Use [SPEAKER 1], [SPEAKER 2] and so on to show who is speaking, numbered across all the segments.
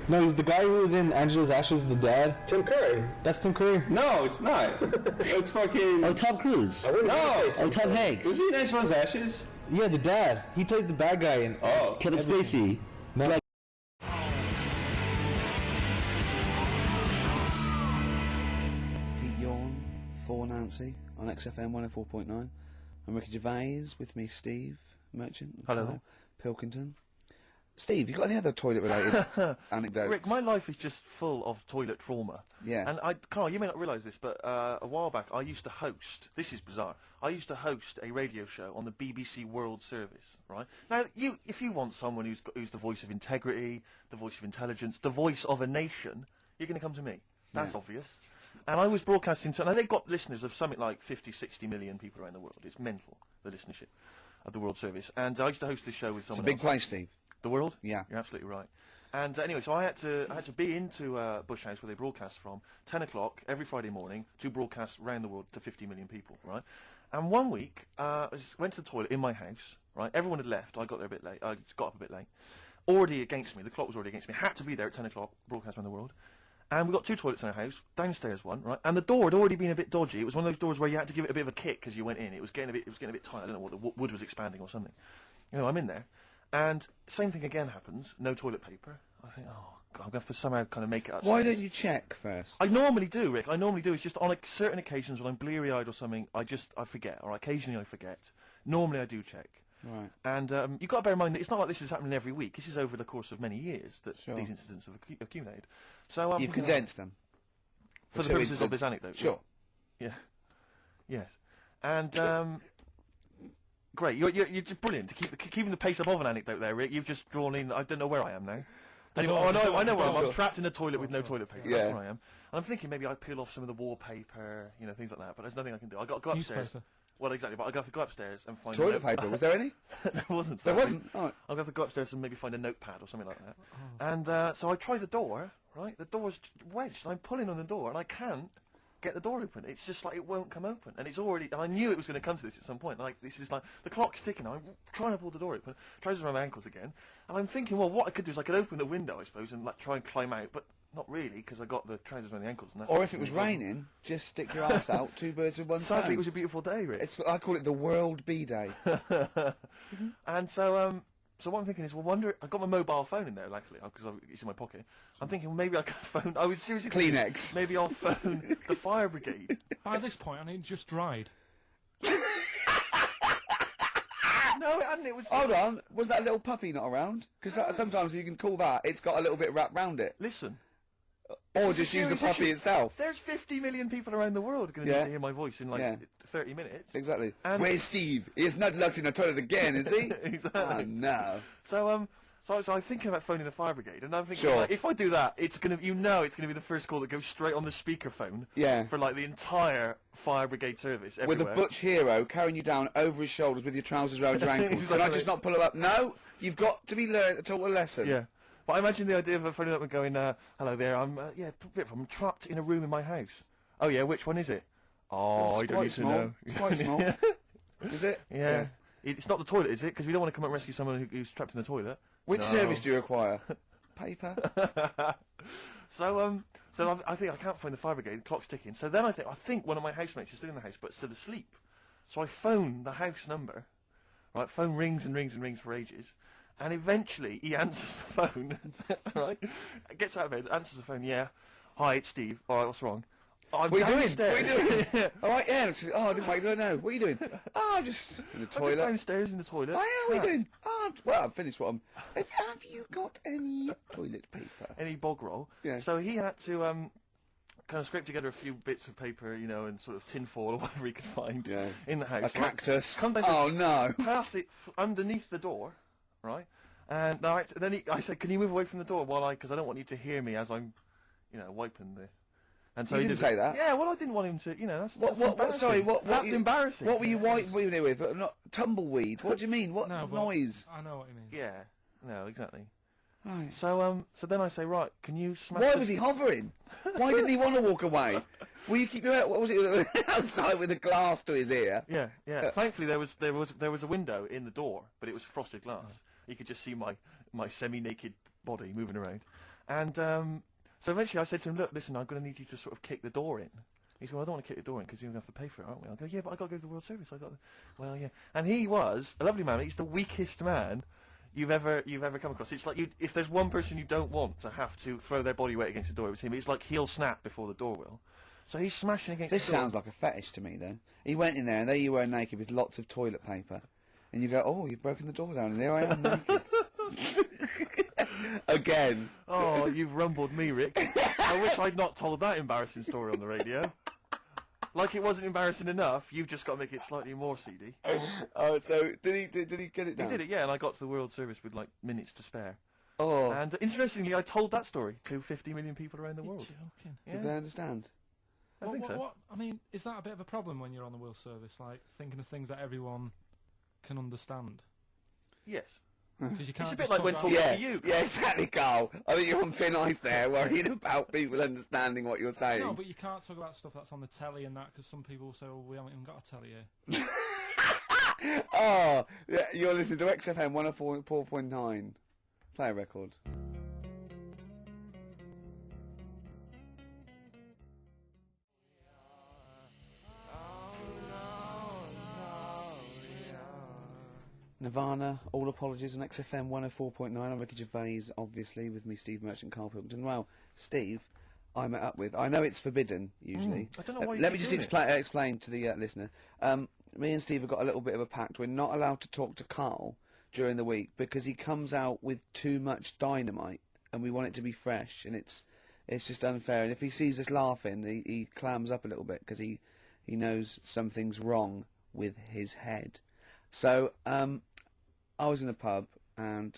[SPEAKER 1] No, he's the guy who was in Angela's Ashes, the dad.
[SPEAKER 2] Tim Curry.
[SPEAKER 1] That's Tim Curry.
[SPEAKER 3] No, it's not. It's fucking...
[SPEAKER 4] Oh, Tom Cruise.
[SPEAKER 2] I wouldn't
[SPEAKER 3] No.
[SPEAKER 2] say Tim
[SPEAKER 4] Oh, Tom
[SPEAKER 2] Curry.
[SPEAKER 4] Hanks.
[SPEAKER 3] Was he in Angela's Ashes?
[SPEAKER 1] Yeah, the dad. He plays the bad guy in.
[SPEAKER 3] Oh.
[SPEAKER 4] Kevin Spacey.
[SPEAKER 1] No.
[SPEAKER 4] Like,
[SPEAKER 5] Pete Yawn for Nancy on XFM 104.9. I'm Ricky Gervais, with me Steve Merchant.
[SPEAKER 6] Hello.
[SPEAKER 5] Carl Pilkington. Steve, you got any other toilet-related anecdotes?
[SPEAKER 6] Rick, my life is just full of toilet trauma.
[SPEAKER 5] Yeah.
[SPEAKER 6] And Carl, you may not realise this, but a while back I used to host, this is bizarre, I used to host a radio show on the BBC World Service, right? Now, if you want someone who's the voice of integrity, the voice of intelligence, the voice of a nation, you're going to come to me. That's obvious. And I was broadcasting to, now they've got listeners of something like 50, 60 million people around the world. It's mental, the listenership of the World Service. And I used to host this show with
[SPEAKER 5] It's a
[SPEAKER 6] someone
[SPEAKER 5] big
[SPEAKER 6] else.
[SPEAKER 5] place, Steve.
[SPEAKER 6] The World?
[SPEAKER 5] Yeah.
[SPEAKER 6] You're absolutely right. And anyway, so I had to be into Bush House, where they broadcast from, 10 o'clock every Friday morning to broadcast round the world to 50 million people, right? And one week, I went to the toilet in my house, right? Everyone had left. I got there a bit late. I got up a bit late. Already against me. The clock was already against me. Had to be there at 10 o'clock, broadcast around the world. And we got two toilets in our house, downstairs one, right? And the door had already been a bit dodgy. It was one of those doors where you had to give it a bit of a kick as you went in. It was getting a bit tight. I don't know what the wood was expanding or something. You know, I'm in there. And same thing again happens. No toilet paper. I think, oh God, I'm going to have to somehow kind of make it upstairs.
[SPEAKER 5] Why don't you check first?
[SPEAKER 6] I normally do, Rick. I normally do. It's just on like, certain occasions when I'm bleary-eyed or something, I forget, or occasionally I forget. Normally I do check.
[SPEAKER 5] Right.
[SPEAKER 6] And you've got to bear in mind that it's not like this is happening every week. This is over the course of many years that
[SPEAKER 5] Sure.
[SPEAKER 6] these incidents have accumulated. So
[SPEAKER 5] You've condensed them.
[SPEAKER 6] for the
[SPEAKER 5] Two
[SPEAKER 6] purposes of
[SPEAKER 5] incidents.
[SPEAKER 6] this anecdote.
[SPEAKER 5] Sure.
[SPEAKER 6] Yeah. Yes. And great. You're just brilliant to keeping the pace up of an anecdote there, Rick. You've just drawn in. I don't know where I am now. Anyway, I know where I am. I'm trapped in a toilet with no toilet paper.
[SPEAKER 5] Yeah.
[SPEAKER 6] That's where I am. And I'm thinking maybe I peel off some of the wallpaper, you know, things like that. But there's nothing I can do. I got to go upstairs.
[SPEAKER 1] Newspaper.
[SPEAKER 6] Well, exactly. But I got to go upstairs and find
[SPEAKER 5] Toilet paper, was there any?
[SPEAKER 6] There wasn't.
[SPEAKER 5] There
[SPEAKER 6] sadly.
[SPEAKER 5] wasn't? Oh.
[SPEAKER 6] I'm going to have to go upstairs and maybe find a notepad or something like that. And so I try the door, right? The door's wedged, and I'm pulling on the door, and I can't get the door open. It's just like it won't come open. And it's already, and I knew it was going to come to this at some point. Like, this is like, the clock's ticking. I'm trying to pull the door open, trousers around my ankles again. And I'm thinking, well, what I could do is I could open the window, I suppose, and like try and climb out, but not really, because I got the trousers around the ankles. And that's
[SPEAKER 5] Or if it was raining, just stick your ass out, two birds with one stone.
[SPEAKER 6] Sadly, it was a beautiful day, Rick.
[SPEAKER 5] I call it the World B-Day.
[SPEAKER 6] And so what I'm thinking is, well, I got my mobile phone in there, luckily, because it's in my pocket. I'm thinking, well, maybe I could phone, I was seriously thinking,
[SPEAKER 5] Kleenex.
[SPEAKER 6] maybe I'll phone the fire brigade.
[SPEAKER 7] By this point, I mean, it just dried.
[SPEAKER 6] No, it hadn't, it was...
[SPEAKER 5] Hold on, was that little puppy not around? Because sometimes you can call that, it's got a little bit wrapped round it.
[SPEAKER 6] Listen.
[SPEAKER 5] Or
[SPEAKER 6] This is
[SPEAKER 5] just
[SPEAKER 6] a
[SPEAKER 5] use the
[SPEAKER 6] serious
[SPEAKER 5] puppy
[SPEAKER 6] issue.
[SPEAKER 5] itself.
[SPEAKER 6] There's 50 million people around the world going to
[SPEAKER 5] Yeah.
[SPEAKER 6] need to hear my voice in, like,
[SPEAKER 5] Yeah.
[SPEAKER 6] 30 minutes.
[SPEAKER 5] Exactly.
[SPEAKER 6] And-
[SPEAKER 5] Where's Steve? He's not locked in the toilet again, is he?
[SPEAKER 6] Exactly.
[SPEAKER 5] Oh, no.
[SPEAKER 6] So I'm thinking about phoning the fire brigade, and I'm thinking,
[SPEAKER 5] Sure.
[SPEAKER 6] like, if I do that, it's gonna be the first call that goes straight on the speakerphone.
[SPEAKER 5] Yeah.
[SPEAKER 6] For like the entire fire brigade service
[SPEAKER 5] With
[SPEAKER 6] everywhere.
[SPEAKER 5] a butch hero carrying you down over his shoulders with your trousers around your ankles. Can I
[SPEAKER 6] Exactly.
[SPEAKER 5] just not pull it up? No, you've got to be taught a lesson.
[SPEAKER 6] Yeah. But I imagine the idea of phoning up and going, hello there, I'm trapped in a room in my house. Oh yeah, which one is it? Oh, I
[SPEAKER 5] It's
[SPEAKER 6] don't
[SPEAKER 5] quite
[SPEAKER 6] need
[SPEAKER 5] small.
[SPEAKER 6] to know.
[SPEAKER 5] It's quite small. Is it?
[SPEAKER 6] Yeah. It's not the toilet, is it? Because we don't want to come and rescue someone who's trapped in the toilet.
[SPEAKER 5] Which
[SPEAKER 6] No.
[SPEAKER 5] service do you require? Paper?
[SPEAKER 6] So I think I can't phone the fire brigade. The clock's ticking. So then I think one of my housemates is still in the house, but still asleep. So I phone the house number. Right, phone rings and rings and rings for ages, and eventually he answers the phone. Right, gets out of bed, answers the phone. Yeah, hi, it's Steve. All right, what's wrong? I'm
[SPEAKER 5] What are you doing?
[SPEAKER 6] downstairs.
[SPEAKER 5] What are you doing? All right, yeah. Oh, I didn't wait. I know. What are you doing? Oh, I'm just in the
[SPEAKER 6] I'm just
[SPEAKER 5] toilet.
[SPEAKER 6] downstairs in the toilet.
[SPEAKER 5] Oh, yeah, what are you
[SPEAKER 6] Trapped.
[SPEAKER 5] doing? Oh, well, I've finished what I'm... Have you got any toilet paper?
[SPEAKER 6] Any bog roll.
[SPEAKER 5] Yeah.
[SPEAKER 6] So he had to kind of scrape together a few bits of paper, you know, and sort of tinfoil or whatever he could find
[SPEAKER 5] Yeah.
[SPEAKER 6] in the house.
[SPEAKER 5] A cactus.
[SPEAKER 6] Come down
[SPEAKER 5] Oh, no.
[SPEAKER 6] pass it underneath the door, right? And then I said, "Can you move away from the door because I don't want you to hear me as I'm, you know, wiping the." And so
[SPEAKER 5] You
[SPEAKER 6] he
[SPEAKER 5] didn't
[SPEAKER 6] did
[SPEAKER 5] say that?
[SPEAKER 6] Yeah, well, I didn't want him to, you know. That's
[SPEAKER 5] What,
[SPEAKER 6] embarrassing.
[SPEAKER 5] sorry,
[SPEAKER 6] That's embarrassing.
[SPEAKER 5] What were you wiping it with? Not tumbleweed. What do you mean? What
[SPEAKER 7] No, but
[SPEAKER 5] noise?
[SPEAKER 7] I know what you mean.
[SPEAKER 6] Yeah. No, exactly.
[SPEAKER 5] Right.
[SPEAKER 6] So then I say, right, can you smash?
[SPEAKER 5] Why
[SPEAKER 6] the-
[SPEAKER 5] was he hovering? Why didn't he want to walk away? Will you keep your what was it outside with a glass to his ear?
[SPEAKER 6] Yeah, yeah. Thankfully, there was a window in the door, but it was frosted glass. You could just see my semi-naked body moving around. And so eventually I said to him, look, listen, I'm going to need you to sort of kick the door in. He said, well, I don't want to kick the door in because you're going to have to pay for it, aren't we? I go, yeah, but I got to go to the World Service. Well, yeah. And he was a lovely man. He's the weakest man you've ever come across. It's like if there's one person you don't want to have to throw their body weight against the door, it was him. It's like he'll snap before the door will. So he's smashing against
[SPEAKER 5] This
[SPEAKER 6] the door.
[SPEAKER 5] sounds like a fetish to me, though. He went in there, and there you were naked with lots of toilet paper. And you go, oh, you've broken the door down, and there I am naked. Again.
[SPEAKER 6] Oh, you've rumbled me, Rick. I wish I'd not told that embarrassing story on the radio. Like it wasn't embarrassing enough, you've just got to make it slightly more seedy.
[SPEAKER 5] Oh, so did he get it
[SPEAKER 6] He
[SPEAKER 5] down?
[SPEAKER 6] did it, yeah, and I got to the World Service with like minutes to spare.
[SPEAKER 5] Oh,
[SPEAKER 6] And interestingly, I told that story to 50 million people around the
[SPEAKER 7] You're
[SPEAKER 6] world.
[SPEAKER 7] joking.
[SPEAKER 6] Yeah,
[SPEAKER 5] did they understand?
[SPEAKER 6] I think so.
[SPEAKER 7] I mean, is that a bit of a problem when you're on the Will Service? Like, thinking of things that everyone can understand?
[SPEAKER 6] Yes.
[SPEAKER 7] Because you can't
[SPEAKER 6] It's a bit
[SPEAKER 7] just
[SPEAKER 6] like
[SPEAKER 7] talk
[SPEAKER 6] when
[SPEAKER 7] about-
[SPEAKER 6] talking
[SPEAKER 5] Yeah,
[SPEAKER 6] to you.
[SPEAKER 5] yeah, exactly, Carl. I think you're on thin ice there, worrying about people understanding what you're saying.
[SPEAKER 7] No, but you can't talk about stuff that's on the telly and that, because some people say, well, we haven't even got a telly here.
[SPEAKER 5] Oh, yeah, you're listening to XFM 104.9. Play a record. Nirvana, All Apologies on XFM 104.9. I'm Ricky Gervais, obviously, with me, Steve Merchant, Carl Pilkington. Well, Steve, I met up with... I know it's forbidden, usually.
[SPEAKER 6] I don't know why you
[SPEAKER 5] Let me
[SPEAKER 6] keep
[SPEAKER 5] just
[SPEAKER 6] doing it.
[SPEAKER 5] explain to the listener. Me and Steve have got a little bit of a pact. We're not allowed to talk to Carl during the week because he comes out with too much dynamite, and we want it to be fresh, and it's just unfair. And if he sees us laughing, he clams up a little bit because he knows something's wrong with his head. So, I was in a pub, and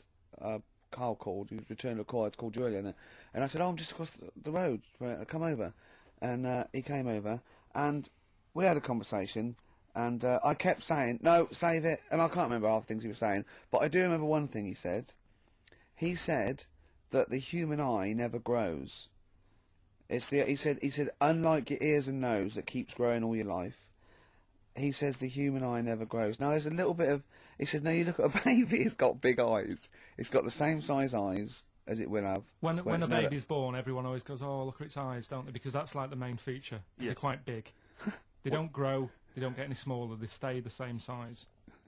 [SPEAKER 5] Carl called. He was returning a call. I'd called you earlier, and I said, "Oh, I'm just across the road. Come over." And he came over, and we had a conversation. And I kept saying, "No, save it." And I can't remember half the things he was saying, but I do remember one thing he said. He said that the human eye never grows. He said, unlike your ears and nose that keeps growing all your life, he says the human eye never grows. Now, there's a little bit of... He says, no, you look at a baby, it's got big eyes. It's got the same size eyes as it will have.
[SPEAKER 7] When
[SPEAKER 5] it's
[SPEAKER 7] a
[SPEAKER 5] never-
[SPEAKER 7] baby's born, everyone always goes, oh, look at its eyes, don't they? Because that's like the main feature. They're quite big. They don't grow, they don't get any smaller, they stay the same size.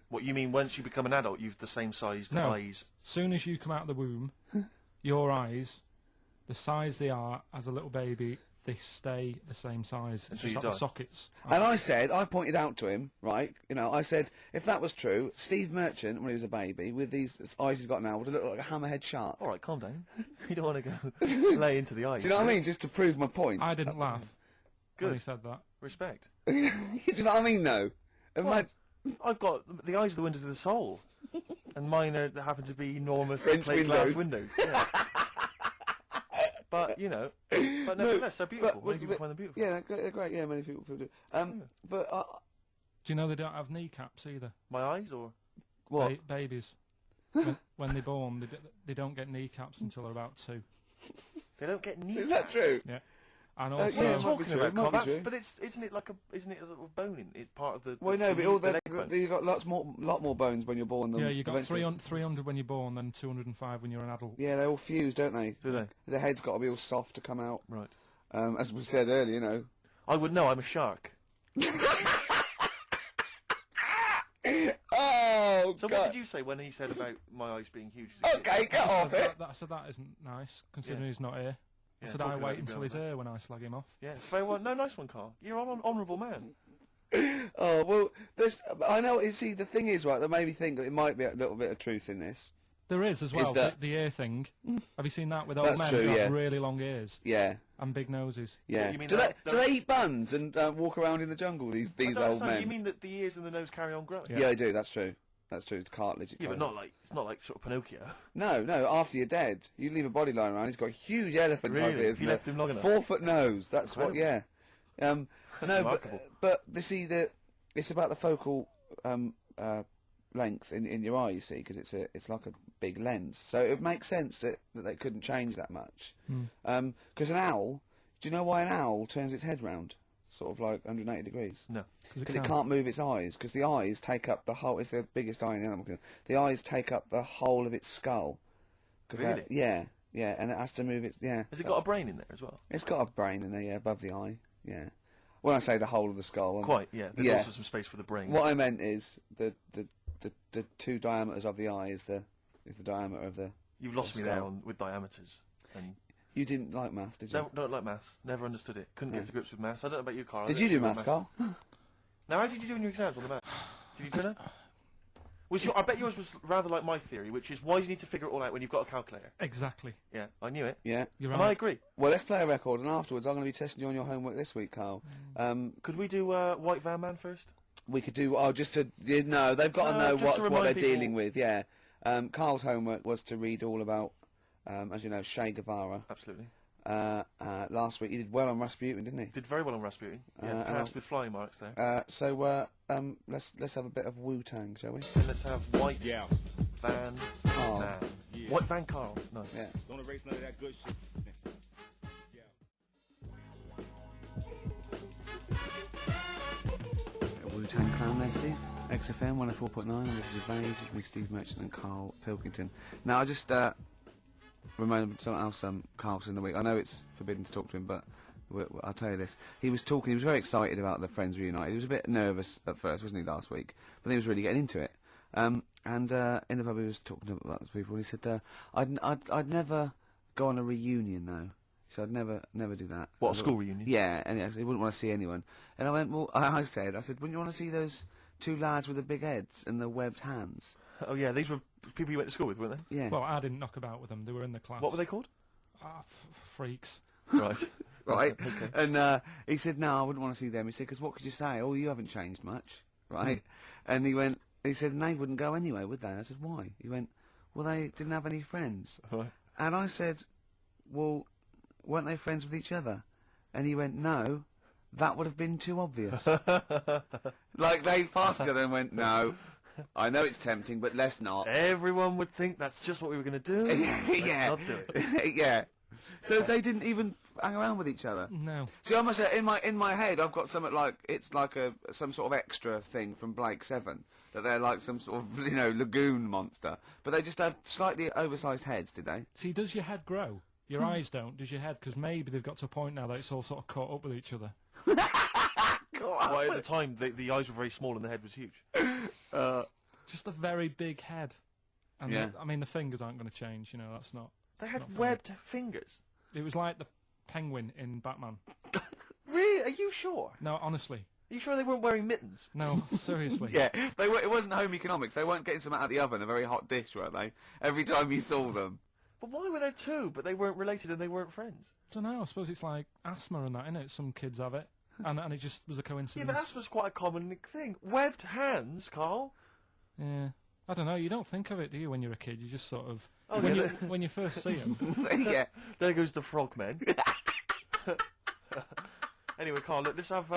[SPEAKER 6] What you mean, once you become an adult, you've the same sized
[SPEAKER 7] No.
[SPEAKER 6] eyes?
[SPEAKER 7] Soon as you come out of the womb, your eyes, the size they are as a little baby, they stay the same size. It's
[SPEAKER 6] Until
[SPEAKER 7] just
[SPEAKER 6] you
[SPEAKER 7] like the
[SPEAKER 6] die.
[SPEAKER 7] sockets.
[SPEAKER 5] And I pointed out to him, right, I said, if that was true, Steve Merchant, when he was a baby, with these eyes he's got now, would have looked like a hammerhead shark.
[SPEAKER 6] All right, calm down. You don't want to go lay into the eyes.
[SPEAKER 5] Do you know what I mean? Just to prove my point.
[SPEAKER 7] I didn't laugh when
[SPEAKER 6] Good.
[SPEAKER 7] he said that.
[SPEAKER 6] Respect.
[SPEAKER 5] Do you know what I mean, though? Imagine...
[SPEAKER 6] I've got the eyes are the windows of the soul, and mine they happen to be enormous
[SPEAKER 5] French
[SPEAKER 6] plate glass
[SPEAKER 5] windows.
[SPEAKER 6] windows. Yeah. But nevertheless, they're beautiful. Many people find them beautiful.
[SPEAKER 5] Yeah, they're great. Yeah, many people do. But
[SPEAKER 7] Do you know they don't have kneecaps either?
[SPEAKER 6] My eyes, or
[SPEAKER 5] what?
[SPEAKER 7] Babies. When they're born, they don't get kneecaps until they're about 2.
[SPEAKER 6] they don't get knees.
[SPEAKER 5] Is that true?
[SPEAKER 7] Yeah. And
[SPEAKER 5] yeah,
[SPEAKER 7] also,
[SPEAKER 5] it
[SPEAKER 6] What are you
[SPEAKER 5] might be
[SPEAKER 6] talking
[SPEAKER 5] true,
[SPEAKER 6] about,
[SPEAKER 5] it might
[SPEAKER 6] Carl?
[SPEAKER 5] be
[SPEAKER 6] That's,
[SPEAKER 5] true.
[SPEAKER 6] but isn't it a little bone in? It's part of the.
[SPEAKER 5] Well, no, but
[SPEAKER 6] the leg bone.
[SPEAKER 5] you've got lot more bones when you're born than
[SPEAKER 7] yeah, you got
[SPEAKER 5] eventually.
[SPEAKER 7] 300 when you're born, then 205 when you're an adult.
[SPEAKER 5] Yeah, they all fuse, don't they?
[SPEAKER 6] Do they?
[SPEAKER 5] The head's got to be all soft to come out.
[SPEAKER 6] Right.
[SPEAKER 5] As we said earlier,
[SPEAKER 6] I would know. I'm a shark.
[SPEAKER 5] Oh,
[SPEAKER 6] So
[SPEAKER 5] God.
[SPEAKER 6] what did you say when he said about my eyes being huge? as a kid?
[SPEAKER 5] Okay, get off it.
[SPEAKER 7] I said that isn't nice, considering
[SPEAKER 6] Yeah.
[SPEAKER 7] he's not here. I
[SPEAKER 6] Yeah,
[SPEAKER 7] said I
[SPEAKER 6] talking about
[SPEAKER 7] wait
[SPEAKER 6] him
[SPEAKER 7] until
[SPEAKER 6] going
[SPEAKER 7] he's
[SPEAKER 6] on
[SPEAKER 7] here when I slag him off.
[SPEAKER 6] Yeah, very well. No, nice one, Carl. You're an honourable man.
[SPEAKER 5] Oh, well, I know, see, the thing is, right, that made me think that it might be a little bit of truth in this.
[SPEAKER 7] There is as well,
[SPEAKER 5] that-
[SPEAKER 7] the ear thing. Have you seen that with old
[SPEAKER 5] That's
[SPEAKER 7] men
[SPEAKER 5] true,
[SPEAKER 7] who have
[SPEAKER 5] yeah.
[SPEAKER 7] really long ears
[SPEAKER 5] Yeah,
[SPEAKER 7] and big noses?
[SPEAKER 5] yeah.
[SPEAKER 6] you mean
[SPEAKER 5] do
[SPEAKER 6] that-
[SPEAKER 5] they eat buns and walk around in the jungle, these
[SPEAKER 6] I don't
[SPEAKER 5] old
[SPEAKER 6] understand.
[SPEAKER 5] men?
[SPEAKER 6] You mean that the ears and the nose carry on growing?
[SPEAKER 5] Yeah, they do, that's true. That's true, it's cartilage.
[SPEAKER 6] Yeah, but it's not like sort of Pinocchio.
[SPEAKER 5] No, after you're dead, you leave a body lying around. He's got a huge elephant type
[SPEAKER 6] Really?
[SPEAKER 5] ears.
[SPEAKER 6] If you
[SPEAKER 5] and a
[SPEAKER 6] left him long enough?
[SPEAKER 5] 4-foot nose. That's what. Yeah. No,
[SPEAKER 6] remarkable.
[SPEAKER 5] but it's about the focal length in your eye. You see, because it's like a big lens. So it makes sense that they couldn't change that much. Because an owl. Do you know why an owl turns its head round? Sort of like 180 degrees.
[SPEAKER 6] No.
[SPEAKER 5] Because it can't move its eyes. Because the eyes take up the whole. It's the biggest eye in the animal kingdom. The eyes take up the whole of its skull.
[SPEAKER 6] Really?
[SPEAKER 5] Yeah. Yeah, and it has to move its... Yeah.
[SPEAKER 6] Has it got a brain in there as well?
[SPEAKER 5] It's got a brain in there, yeah, above the eye. Yeah. When I say the whole of the skull...
[SPEAKER 6] Quite, yeah. There's
[SPEAKER 5] yeah.
[SPEAKER 6] also some space for the brain.
[SPEAKER 5] What I meant is the two diameters of the eye is the diameter of the...
[SPEAKER 6] You've lost me
[SPEAKER 5] skull.
[SPEAKER 6] there with diameters. And
[SPEAKER 5] You didn't like maths, did you?
[SPEAKER 6] no, don't like maths. Never understood it. Couldn't get to grips with maths. I don't know about you, Carl.
[SPEAKER 5] Did you do maths, Carl?
[SPEAKER 6] Now, how did you do in your exams on the maths? Did you turn up? I bet yours was rather like my theory, which is why do you need to figure it all out when you've got a calculator?
[SPEAKER 7] Exactly.
[SPEAKER 6] Yeah, I knew it.
[SPEAKER 5] Yeah.
[SPEAKER 7] You're
[SPEAKER 6] And
[SPEAKER 7] right.
[SPEAKER 6] I agree.
[SPEAKER 5] Well, let's play a record, and afterwards I'm going to be testing you on your homework this week, Carl.
[SPEAKER 6] Could we do White Van Man first?
[SPEAKER 5] We could do... Oh, just to... No, they've got to
[SPEAKER 6] No,
[SPEAKER 5] know
[SPEAKER 6] just to
[SPEAKER 5] what
[SPEAKER 6] remind
[SPEAKER 5] they're
[SPEAKER 6] people-
[SPEAKER 5] dealing with, yeah. Carl's homework was to read all about, as you know, Che Guevara.
[SPEAKER 6] Absolutely.
[SPEAKER 5] Last week he did well on Rasputin, didn't he?
[SPEAKER 6] Did very well on Rasputin. Yeah,
[SPEAKER 5] and
[SPEAKER 6] passed with flying marks there.
[SPEAKER 5] Let's have a bit of Wu-Tang, shall we?
[SPEAKER 6] And let's have White Van
[SPEAKER 5] Carl.
[SPEAKER 6] Man. White Van Carl. Nice.
[SPEAKER 5] Yeah.
[SPEAKER 2] Don't erase none of that good shit.
[SPEAKER 5] Wu-Tang Clan there, Steve. XFM 104.9, I'm Richard Bays, with me, Steve Merchant and Carl Pilkington. Now, I just reminded something else Carl's in the week. I know it's forbidden to talk to him, but I'll tell you this. He was very excited about the Friends reunited. He was a bit nervous at first, wasn't he, last week? But he was really getting into it. And in the pub he was talking about the people, and he said, I'd never go on a reunion, though. He said, I'd never do that.
[SPEAKER 6] What, a school reunion?
[SPEAKER 5] Yeah, and he wouldn't want to see anyone. And I went, well, I said, wouldn't you want to see those two lads with the big heads and the webbed hands?
[SPEAKER 6] Oh, yeah, these were people you went to school with, weren't they?
[SPEAKER 5] Yeah.
[SPEAKER 7] Well, I didn't knock about with them. They were in the class.
[SPEAKER 6] What were they called?
[SPEAKER 7] Freaks.
[SPEAKER 6] Right.
[SPEAKER 5] Right. And he said, no, I wouldn't want to see them. He said, because what could you say? Oh, you haven't changed much. Right? And he said, and they wouldn't go anyway, would they? I said, why? He went, well, they didn't have any friends.
[SPEAKER 6] Right.
[SPEAKER 5] And I said, well, weren't they friends with each other? And he went, no, that would have been too obvious. Like, they passed each other and went, no, I know it's tempting, but let's not.
[SPEAKER 6] Everyone would think that's just what we were going to do. Let's
[SPEAKER 5] Yeah.
[SPEAKER 6] not do it.
[SPEAKER 5] Yeah. So they didn't even hang around with each other.
[SPEAKER 7] No.
[SPEAKER 5] See, I must say, in my head, I've got something like it's like some sort of extra thing from Blake 7 that they're like some sort of lagoon monster, but they just had slightly oversized heads, did they?
[SPEAKER 7] See, does your head grow? Your eyes don't. Does your head? Because maybe they've got to a point now that it's all sort of caught up with each other.
[SPEAKER 6] Well, at the time, the eyes were very small and the head was huge.
[SPEAKER 7] Just a very big head. And
[SPEAKER 5] Yeah.
[SPEAKER 7] the fingers aren't going to change. That's not.
[SPEAKER 6] They had
[SPEAKER 7] Not funny.
[SPEAKER 6] webbed fingers.
[SPEAKER 7] It was like the penguin in Batman.
[SPEAKER 6] Really? Are you sure?
[SPEAKER 7] No, honestly.
[SPEAKER 6] Are you sure they weren't wearing mittens?
[SPEAKER 7] No, seriously.
[SPEAKER 5] Yeah, it wasn't home economics. They weren't getting something out of the oven, a very hot dish, were they? Every time you saw them.
[SPEAKER 6] But why were there two, but they weren't related and they weren't friends?
[SPEAKER 7] I don't know. I suppose it's like asthma and that, innit? Some kids have it. And it just was a
[SPEAKER 6] Yeah,
[SPEAKER 7] coincidence.
[SPEAKER 6] but that was quite a common thing. Webbed hands, Carl.
[SPEAKER 7] Yeah. I don't know. You don't think of it, do you, when you're a kid? You just sort of...
[SPEAKER 6] Oh,
[SPEAKER 7] when,
[SPEAKER 6] yeah,
[SPEAKER 7] when you first see them.
[SPEAKER 5] Yeah.
[SPEAKER 6] There goes the frogmen. Anyway, Carl, look, let's have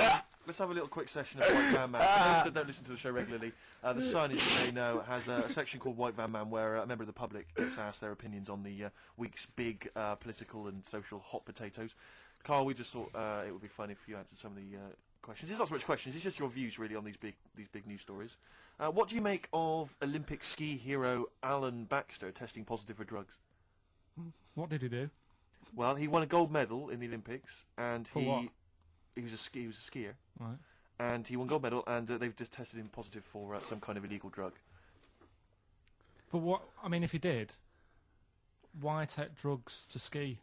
[SPEAKER 6] a little quick session of White Van Man. For those that don't listen to the show regularly, the Sun, as you may know, has a section called White Van Man where a member of the public gets asked their opinions on the week's big political and social hot potatoes. Carl, we just thought it would be fun if you answered some of the questions. It's not so much questions, it's just your views, really, on these big news stories. What do you make of Olympic ski hero Alan Baxter testing positive for drugs?
[SPEAKER 7] What did he do?
[SPEAKER 6] Well, he won a gold medal in the Olympics, and
[SPEAKER 7] For what?
[SPEAKER 6] he was a skier,
[SPEAKER 7] Right.
[SPEAKER 6] and he won gold medal, and they've just tested him positive for some kind of illegal drug.
[SPEAKER 7] But what... if he did, why take drugs to ski?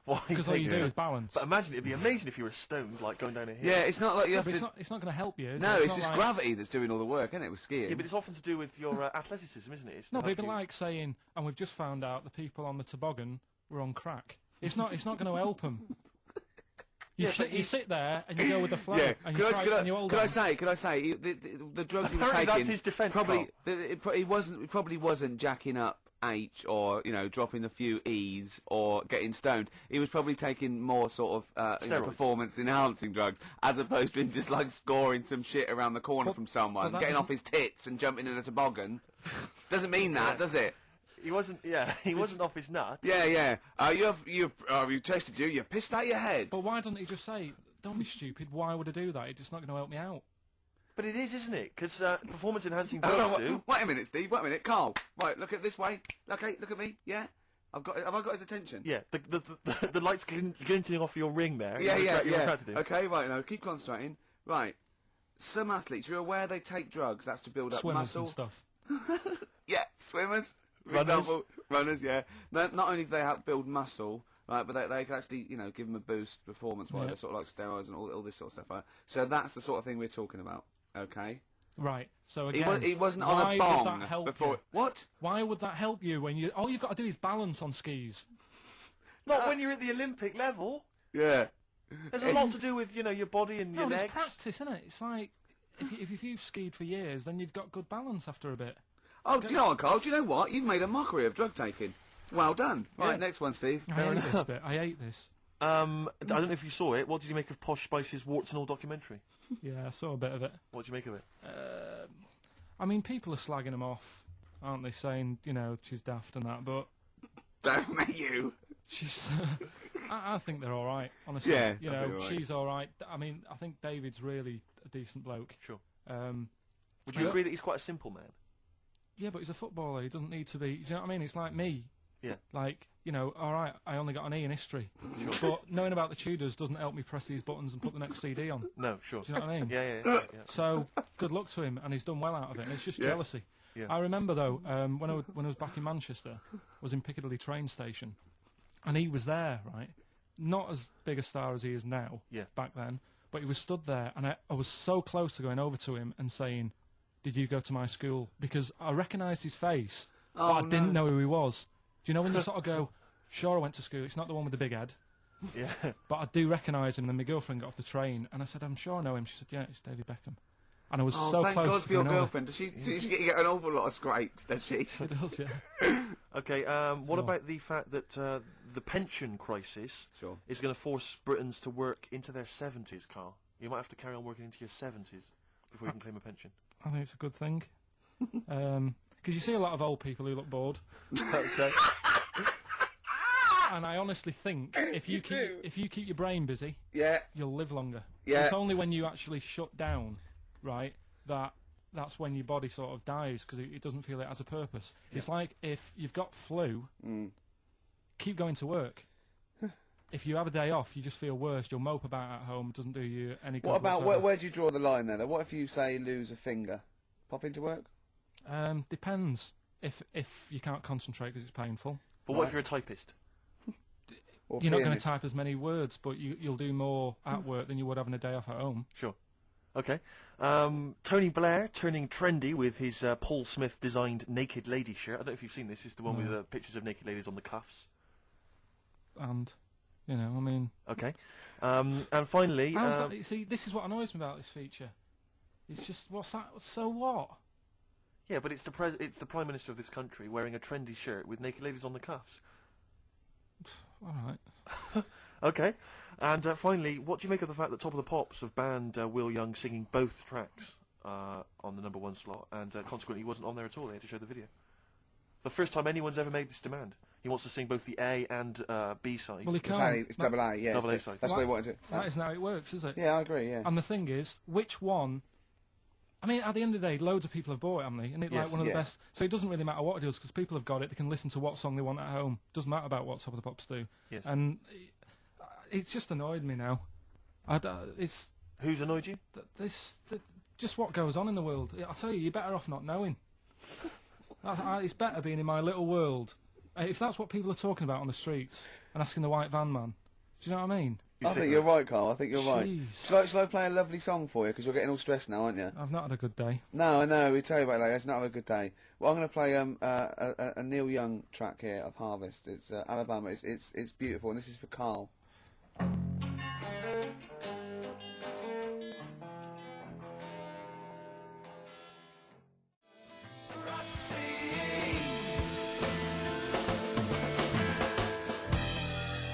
[SPEAKER 6] Why?
[SPEAKER 7] Because all you do is balance.
[SPEAKER 6] But imagine, it'd be amazing if you were stoned, like going down a hill.
[SPEAKER 5] Yeah, it's not like you have
[SPEAKER 7] But
[SPEAKER 5] to...
[SPEAKER 7] it's not going to help you, is
[SPEAKER 5] No,
[SPEAKER 7] it?
[SPEAKER 5] it's
[SPEAKER 7] not
[SPEAKER 5] just
[SPEAKER 7] like...
[SPEAKER 5] gravity that's doing all the work, isn't it, with skiing?
[SPEAKER 6] Yeah, but it's often to do with your athleticism, isn't it? It's
[SPEAKER 7] No,
[SPEAKER 6] to
[SPEAKER 7] but it'd
[SPEAKER 6] help
[SPEAKER 7] be
[SPEAKER 6] you.
[SPEAKER 7] like saying, and we've just found out the people on the toboggan were on crack. It's not going to help them. You sit there and you go with the flow,
[SPEAKER 5] Yeah,
[SPEAKER 7] and you hold
[SPEAKER 5] could
[SPEAKER 7] on.
[SPEAKER 5] I say, the drugs he was
[SPEAKER 6] Apparently
[SPEAKER 5] taking...
[SPEAKER 6] that's his defence,
[SPEAKER 5] Probably, it probably wasn't jacking up H or, dropping a few E's or getting stoned. He was probably taking more sort of
[SPEAKER 6] Steroids.
[SPEAKER 5] performance-enhancing drugs, as opposed to him just, scoring some shit around the corner from someone,
[SPEAKER 7] that
[SPEAKER 5] getting
[SPEAKER 7] doesn't-
[SPEAKER 5] off his tits and jumping in a toboggan. Doesn't mean that, does it?
[SPEAKER 6] He wasn't. Yeah, he wasn't off his nut.
[SPEAKER 5] Yeah. You tested you. You pissed out your head.
[SPEAKER 7] But why doesn't he just say, don't be stupid, why would I do that? It's just not going to help me out.
[SPEAKER 6] But it is, isn't it? Because performance-enhancing
[SPEAKER 5] Hold
[SPEAKER 6] drugs
[SPEAKER 5] on,
[SPEAKER 6] do.
[SPEAKER 5] wait a minute, Steve. Wait a minute, Carl. Right, look at this way. Okay, look at me. Yeah, Have I got his attention?
[SPEAKER 6] Yeah, the lights glinting off your ring there.
[SPEAKER 5] Yeah,
[SPEAKER 6] You're
[SPEAKER 5] yeah.
[SPEAKER 6] attracted to.
[SPEAKER 5] Okay, right, now, keep concentrating. Right. Some athletes, you're aware they take drugs, that's to build up
[SPEAKER 7] Swimmers
[SPEAKER 5] muscle.
[SPEAKER 7] and stuff.
[SPEAKER 5] Yeah, swimmers. For
[SPEAKER 6] Runners.
[SPEAKER 5] example, runners, yeah. Not only do they help build muscle, right, but they can actually, give them a boost performance-wise,
[SPEAKER 7] Yeah.
[SPEAKER 5] sort of like steroids and all this sort of stuff. Right? So that's the sort of thing we're talking about, okay?
[SPEAKER 7] Right. So again,
[SPEAKER 5] He wasn't
[SPEAKER 7] why
[SPEAKER 5] on a bong
[SPEAKER 7] would that help
[SPEAKER 5] before.
[SPEAKER 7] you?
[SPEAKER 5] What?
[SPEAKER 7] Why would that help you when you? All you've got to do is balance on skis.
[SPEAKER 6] Not when you're at the Olympic level.
[SPEAKER 5] Yeah.
[SPEAKER 6] There's a lot to do with your body and your
[SPEAKER 7] No,
[SPEAKER 6] legs.
[SPEAKER 7] it's practice, isn't it? It's like if you've skied for years, then you've got good balance after a bit.
[SPEAKER 5] Oh, do you know what, Carl? Do you know what? You've made a mockery of drug taking. Well done. Right,
[SPEAKER 6] Yeah.
[SPEAKER 5] next one, Steve.
[SPEAKER 7] I hate this bit. I hate this.
[SPEAKER 6] I don't know if you saw it. What did you make of Posh Spice's Warts and All documentary?
[SPEAKER 7] Yeah, I saw a bit of it.
[SPEAKER 6] What did you make of it?
[SPEAKER 7] I mean, people are slagging them off, aren't they? Saying, she's daft and that, but
[SPEAKER 5] Don't make you.
[SPEAKER 7] she's. I think they're all right, honestly.
[SPEAKER 5] Yeah, I think they're all right.
[SPEAKER 7] She's all right. I mean, I think David's really a decent bloke.
[SPEAKER 6] Sure.
[SPEAKER 7] Would
[SPEAKER 6] Would you agree that he's quite a simple man?
[SPEAKER 7] Yeah, but he's a footballer. He doesn't need to be. Do you know what I mean? It's like me.
[SPEAKER 6] Yeah.
[SPEAKER 7] Like, all right, I only got an E in history. But knowing about the Tudors doesn't help me press these buttons and put the next CD on.
[SPEAKER 6] No, sure.
[SPEAKER 7] Do you know what I mean?
[SPEAKER 6] Yeah.
[SPEAKER 7] So, good luck to him, and he's done well out of it. And it's just
[SPEAKER 5] Yeah.
[SPEAKER 7] jealousy.
[SPEAKER 6] Yeah.
[SPEAKER 7] I remember, though, when I was back in Manchester, I was in Piccadilly train station, and he was there, right? Not as big a star as he is now,
[SPEAKER 6] Yeah.
[SPEAKER 7] back then, but he was stood there, and I was so close to going over to him and saying, "Did you go to my school?" Because I recognised his face, but I didn't know who he was. Do you know when you sort of go, "Sure, I went to school. It's not the one with the big head."
[SPEAKER 6] Yeah.
[SPEAKER 7] But I do recognise him. Then my girlfriend got off the train, and I said, "I'm sure I know him." She said, "Yeah, it's David Beckham." And I was
[SPEAKER 5] Oh,
[SPEAKER 7] so
[SPEAKER 5] thank
[SPEAKER 7] close
[SPEAKER 5] God
[SPEAKER 7] to
[SPEAKER 5] for your
[SPEAKER 7] going over.
[SPEAKER 5] girlfriend. Does she get an awful lot of scrapes, does she?
[SPEAKER 7] She does, yeah.
[SPEAKER 6] Okay, what about the fact that the pension crisis
[SPEAKER 5] Sure.
[SPEAKER 6] is going to force Britons to work into their 70s, Carl? You might have to carry on working into your 70s before you can claim a pension.
[SPEAKER 7] I think it's a good thing. Because you see a lot of old people who look bored.
[SPEAKER 6] Okay.
[SPEAKER 7] And I honestly think if you keep your brain busy,
[SPEAKER 5] Yeah.
[SPEAKER 7] you'll live longer.
[SPEAKER 5] Yeah.
[SPEAKER 7] It's only when you actually shut down, right, that's when your body sort of dies because it doesn't feel it has a purpose. It's like if you've got flu, keep going to work. If you have a day off, you just feel worse. You'll mope about at home. It doesn't do you any good.
[SPEAKER 5] What about
[SPEAKER 7] whatsoever.
[SPEAKER 5] where do you draw the line there? Though? What if you say lose a finger? Pop into work?
[SPEAKER 7] Depends. If you can't concentrate because it's painful,
[SPEAKER 6] But what if you're a typist?
[SPEAKER 5] Or
[SPEAKER 7] you're not going to
[SPEAKER 5] pianist?
[SPEAKER 7] type as many words, but you'll do more at work than you would having a day off at home.
[SPEAKER 6] Sure. Okay. Tony Blair turning trendy with his Paul Smith designed naked lady shirt. I don't know if you've seen this. It's the one with the pictures of naked ladies on the cuffs.
[SPEAKER 7] And, I mean...
[SPEAKER 6] Okay. And finally...
[SPEAKER 7] how's that? You see, this is what annoys me about this feature. It's just, what's that? So what?
[SPEAKER 6] Yeah, but it's the Prime Minister of this country wearing a trendy shirt with naked ladies on the cuffs.
[SPEAKER 7] All right.
[SPEAKER 6] Okay. And finally, what do you make of the fact that Top of the Pops have banned Will Young singing both tracks on the number one slot, and consequently he wasn't on there at all? They had to show the video. The first time anyone's ever made this demand. He wants to sing both the A and B side.
[SPEAKER 7] Well, he
[SPEAKER 5] It's,
[SPEAKER 7] can't.
[SPEAKER 5] it's double A, yeah.
[SPEAKER 6] Double A side.
[SPEAKER 5] That's what they wanted to.
[SPEAKER 7] That isn't how it works, is it?
[SPEAKER 5] Yeah, I agree, yeah.
[SPEAKER 7] And the thing is, which one... I mean, at the end of the day, loads of people have bought it, haven't they? And it's
[SPEAKER 6] Yes.
[SPEAKER 7] like one of the
[SPEAKER 5] Yes.
[SPEAKER 7] best... So it doesn't really matter what it does, because people have got it. They can listen to what song they want at home. Doesn't matter about what Top of the Pops do.
[SPEAKER 6] Yes.
[SPEAKER 7] And it's just annoyed me now. It's...
[SPEAKER 6] Who's annoyed you?
[SPEAKER 7] Just what goes on in the world. I'll tell you, you're better off not knowing. It's better being in my little world. If that's what people are talking about on the streets and asking the white van man, do you know what I mean?
[SPEAKER 5] I think you're right, Carl. I think you're right.
[SPEAKER 7] Jeez.
[SPEAKER 5] Shall I play a lovely song for you? Because you're getting all stressed now, aren't you?
[SPEAKER 7] I've not had a good day.
[SPEAKER 5] No, I know. We tell you about it later. It's not a good day. Well, I'm going to play a Neil Young track here of Harvest. It's Alabama. It's beautiful, and this is for Carl.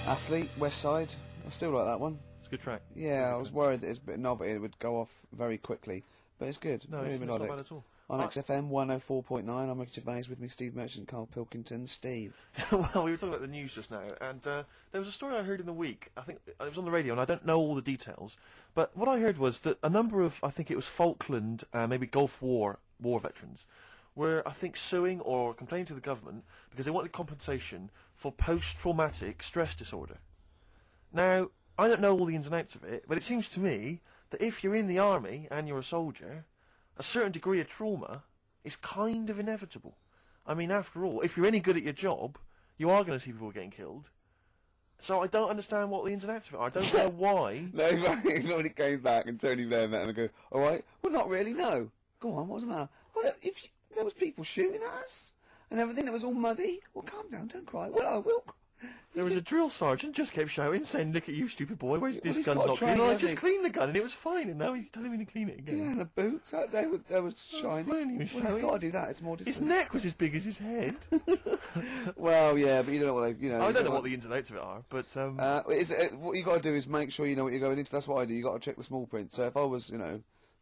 [SPEAKER 5] Athlete, West Side. I still like that one.
[SPEAKER 6] It's a good track.
[SPEAKER 5] Yeah, I was worried that it's a bit novelty. It would go off very quickly, but it's good.
[SPEAKER 6] No,
[SPEAKER 5] Very
[SPEAKER 6] it's not
[SPEAKER 5] melodic.
[SPEAKER 6] bad at all.
[SPEAKER 5] On XFM 104.9, I'm Ricky Gervais, with me Steve Merchant, Carl Pilkington. Steve.
[SPEAKER 6] Well, we were talking about the news just now, and there was a story I heard in the week. I think it was on the radio, and I don't know all the details. But what I heard was that a number of, I think it was Falkland, maybe Gulf War veterans, were, I think, suing or complaining to the government because they wanted compensation for post-traumatic stress disorder. Now, I don't know all the ins and outs of it, but it seems to me that if you're in the army and you're a soldier, a certain degree of trauma is kind of inevitable. I mean, after all, if you're any good at your job, you are going to see people getting killed. So I don't understand what the ins and outs of it are. I don't know why.
[SPEAKER 5] No, when it came back and Tony Blair met him and go, all right, well, not really, no. Go on, what's the matter? Well, if there was people shooting at us and everything, it was all muddy. Well, calm down, don't cry. Well, I will.
[SPEAKER 6] There was a drill sergeant just kept shouting, saying, "Look at you, stupid boy! Where's this
[SPEAKER 5] he's
[SPEAKER 6] gun's
[SPEAKER 5] got a
[SPEAKER 6] not
[SPEAKER 5] train,
[SPEAKER 6] clean?" I
[SPEAKER 5] hasn't
[SPEAKER 6] just
[SPEAKER 5] he?
[SPEAKER 6] cleaned the gun and it was fine, and now he's telling me to clean it again.
[SPEAKER 5] Yeah, and the boots, they were shiny.
[SPEAKER 6] fine, he was
[SPEAKER 5] Well, he's
[SPEAKER 6] showing.
[SPEAKER 5] got to do that. It's more
[SPEAKER 6] His
[SPEAKER 5] distant.
[SPEAKER 6] neck was as big as his head.
[SPEAKER 5] Well, yeah, but you don't know what they,
[SPEAKER 6] I don't know what the ins and outs of it are, but
[SPEAKER 5] what you got to do is make sure you know what you're going into. That's what I do. You got to check the small print. So if I was,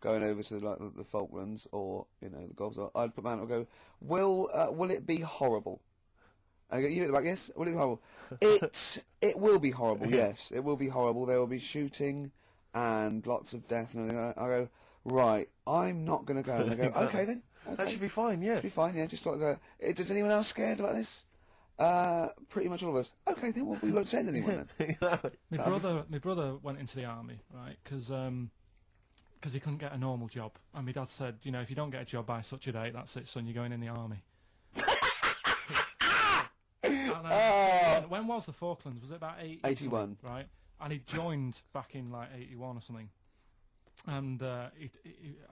[SPEAKER 5] going over to like the Falklands or the Gulf, I'd put my hand up and go, will it be horrible? I go, you like, yes, will it be horrible? It will be horrible. Yes, it will be horrible. There will be shooting and lots of death and everything. I go, right, I'm not going to go. And they go,
[SPEAKER 6] Exactly.
[SPEAKER 5] okay then. Okay.
[SPEAKER 6] that should be fine. Yeah.
[SPEAKER 5] Should be fine, yeah, just like that. Is anyone else scared about this? Pretty much all of us. Okay, then we won't send anyone then.
[SPEAKER 7] My brother went into the army, right? Because he couldn't get a normal job, and my dad said, if you don't get a job by such a date, that's it, son. You're going in the army. And, when was the Falklands? Was it about
[SPEAKER 5] 81.
[SPEAKER 7] Right, and he joined back in like 81 or something. And he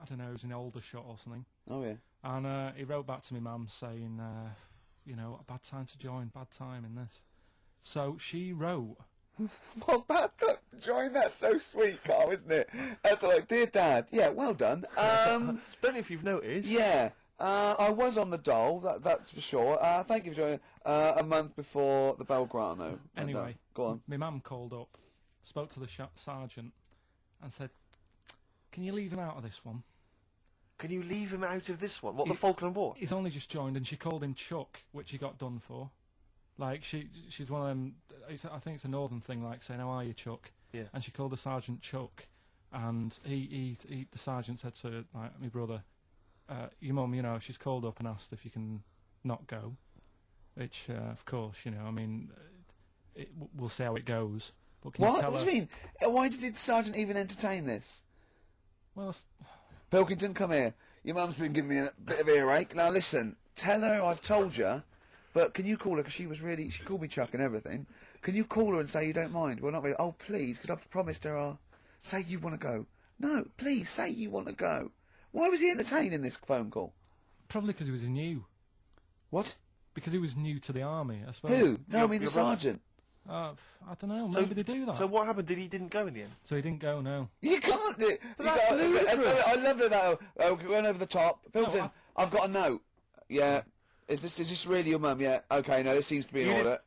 [SPEAKER 7] I don't know, he was in Aldershot or something.
[SPEAKER 5] Oh, yeah.
[SPEAKER 7] And he wrote back to my mum saying, a bad time to join, bad time in this. So she wrote.
[SPEAKER 5] Well, bad time to join, that's so sweet, Carl, isn't it? That's like, dear Dad, yeah, well done.
[SPEAKER 6] Don't know if you've noticed.
[SPEAKER 5] Yeah, I was on the dole, that's for sure. Thank you for joining a month before the Belgrano.
[SPEAKER 7] Anyway,
[SPEAKER 5] go on.
[SPEAKER 7] My mum called up, spoke to the sergeant, and said, "Can you leave him out of this one?
[SPEAKER 6] Can you leave him out of this one? What, the Falkland War?
[SPEAKER 7] He's only just joined," and she called him Chuck, which he got done for. Like, she's one of them, I think it's a northern thing, like saying, "How are you, Chuck?"
[SPEAKER 6] Yeah.
[SPEAKER 7] And she called the sergeant Chuck, and the sergeant said to my brother, "Your mum, she's called up and asked if you can not go," which, of course, we'll see how it goes. But can you tell
[SPEAKER 5] What
[SPEAKER 7] her?
[SPEAKER 5] do you mean? Why did the sergeant even entertain this?
[SPEAKER 7] Well,
[SPEAKER 5] Pilkington, come here. Your mum's been giving me a bit of earache. Now listen, tell her I've told you, but can you call her, because she called me Chuck and everything. Can you call her and say you don't mind? Well, not really. Oh, please, because I've promised her say you want to go. No, please, say you want to go. Why was he entertaining this phone call?
[SPEAKER 7] probably because he was new.
[SPEAKER 5] What?
[SPEAKER 7] Because he was new to the army, I suppose.
[SPEAKER 5] Who? No, I mean the
[SPEAKER 6] your brother.
[SPEAKER 5] sergeant.
[SPEAKER 7] I don't know. Maybe they do that.
[SPEAKER 6] So what happened? He didn't go in the end?
[SPEAKER 7] So he didn't go, no.
[SPEAKER 5] You can't do it.
[SPEAKER 6] But that's ludicrous.
[SPEAKER 5] I love that. Oh, we went over the top. Pilkington,
[SPEAKER 7] No,
[SPEAKER 5] I've got a note. Yeah. Is this really your mum? Yeah. Okay. No, this seems to be in order.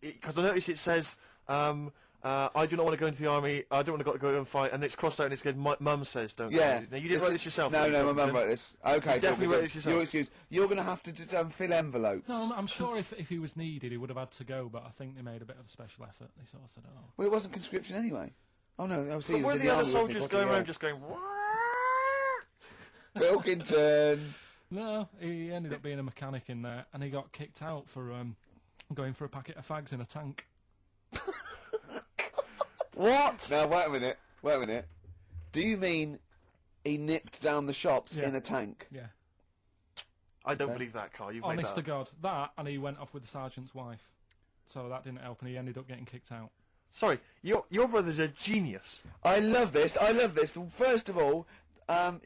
[SPEAKER 6] Because I noticed it says, I do not want to go into the army. I don't want to go and fight, and it's crossed out and it said, "Mum says don't."
[SPEAKER 5] Yeah.
[SPEAKER 6] Go. Now you didn't write this yourself.
[SPEAKER 5] No,
[SPEAKER 6] did you,
[SPEAKER 5] no, my mum
[SPEAKER 6] Pilkington?
[SPEAKER 5] wrote this. Okay,
[SPEAKER 6] You definitely
[SPEAKER 5] Pilkington,
[SPEAKER 6] wrote this yourself.
[SPEAKER 5] Your excuse. You're going to have to fill envelopes.
[SPEAKER 7] No, I'm sure if he was needed, he would have had to go, but I think they made a bit of a special effort. They sort of said, "Oh."
[SPEAKER 5] Well, it wasn't conscription anyway. Oh no, I see.
[SPEAKER 6] But were the other soldiers going around just going?
[SPEAKER 5] Pilkington.
[SPEAKER 7] No, he ended up being a mechanic in there, and he got kicked out for going for a packet of fags in a tank.
[SPEAKER 6] What?
[SPEAKER 5] Now wait a minute. Do you mean he nipped down the shops
[SPEAKER 7] Yeah.
[SPEAKER 5] in a tank?
[SPEAKER 7] Yeah.
[SPEAKER 6] I don't believe that, Carl. You've made
[SPEAKER 7] Honest
[SPEAKER 6] that
[SPEAKER 7] to
[SPEAKER 6] up.
[SPEAKER 7] God. That, and he went off with the sergeant's wife. So that didn't help, and he ended up getting kicked out.
[SPEAKER 6] Sorry, your brother's a genius.
[SPEAKER 5] I love this. First of all,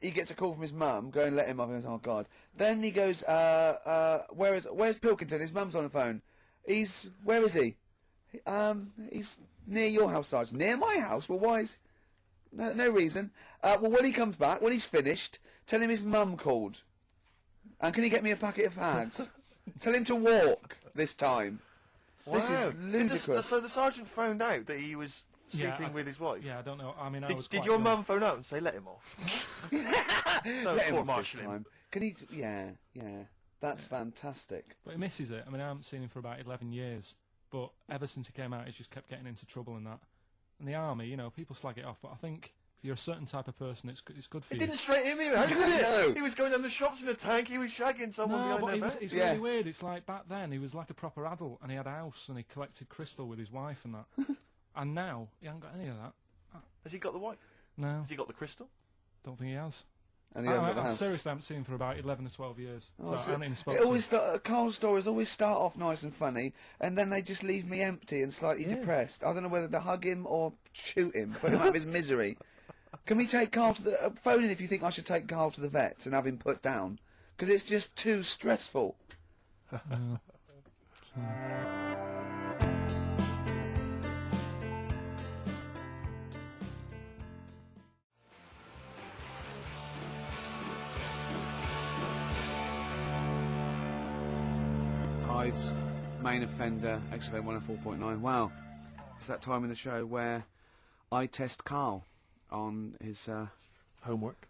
[SPEAKER 5] he gets a call from his mum, go and let him off, and he goes, oh God. Then he goes, where's Pilkington? His mum's on the phone. Where is he? He's near your house, Sergeant. Near my house? Well, why is... No reason. Well, when he comes back, when he's finished, tell him his mum called. And can he get me a packet of fags? Tell him to walk this time. This is
[SPEAKER 6] Wow.
[SPEAKER 5] ludicrous.
[SPEAKER 6] So the sergeant found out that he was sleeping with his wife.
[SPEAKER 7] Yeah, I don't know. I mean, I was
[SPEAKER 6] Did
[SPEAKER 7] quite
[SPEAKER 6] your
[SPEAKER 7] young.
[SPEAKER 6] mum phone up and say let him off? No,
[SPEAKER 5] Let him
[SPEAKER 6] court
[SPEAKER 5] off this
[SPEAKER 6] martial him.
[SPEAKER 5] time. Can he... Yeah. That's fantastic.
[SPEAKER 7] But he misses it. I mean, I haven't seen him for about 11 years. But ever since he came out, he's just kept getting into trouble and that. And the army, people slag it off. But I think If you're a certain type of person, it's good for
[SPEAKER 6] It
[SPEAKER 7] you.
[SPEAKER 6] didn't straight him out, did it?
[SPEAKER 5] No.
[SPEAKER 6] He was going down the shops in a tank. He was shagging someone
[SPEAKER 7] No,
[SPEAKER 6] behind
[SPEAKER 7] but
[SPEAKER 6] their back.
[SPEAKER 7] it's
[SPEAKER 5] Yeah.
[SPEAKER 7] really weird. It's like back then he was like a proper adult, and he had a house, and he collected crystal with his wife and that. And now he hasn't got any of that.
[SPEAKER 6] Has he got the wife?
[SPEAKER 7] No,
[SPEAKER 6] Has he got the crystal?
[SPEAKER 7] don't think he has.
[SPEAKER 5] And he hasn't got the
[SPEAKER 7] I
[SPEAKER 5] house.
[SPEAKER 7] seriously haven't seen him for about 11 or 12 years.
[SPEAKER 5] Oh,
[SPEAKER 7] So I haven't even spoken
[SPEAKER 5] It
[SPEAKER 7] to
[SPEAKER 5] always
[SPEAKER 7] him.
[SPEAKER 5] Carl's stories always start off nice and funny, and then they just leave me empty and slightly depressed. I don't know whether to hug him or shoot him, put him out of his misery. Can we take Carl to the phone in if you think I should take Carl to the vet and have him put down? Because it's just too stressful. Hyde's main offender, XFM 104.9. Wow, it's that time in the show where I test Carl on his
[SPEAKER 6] Homework.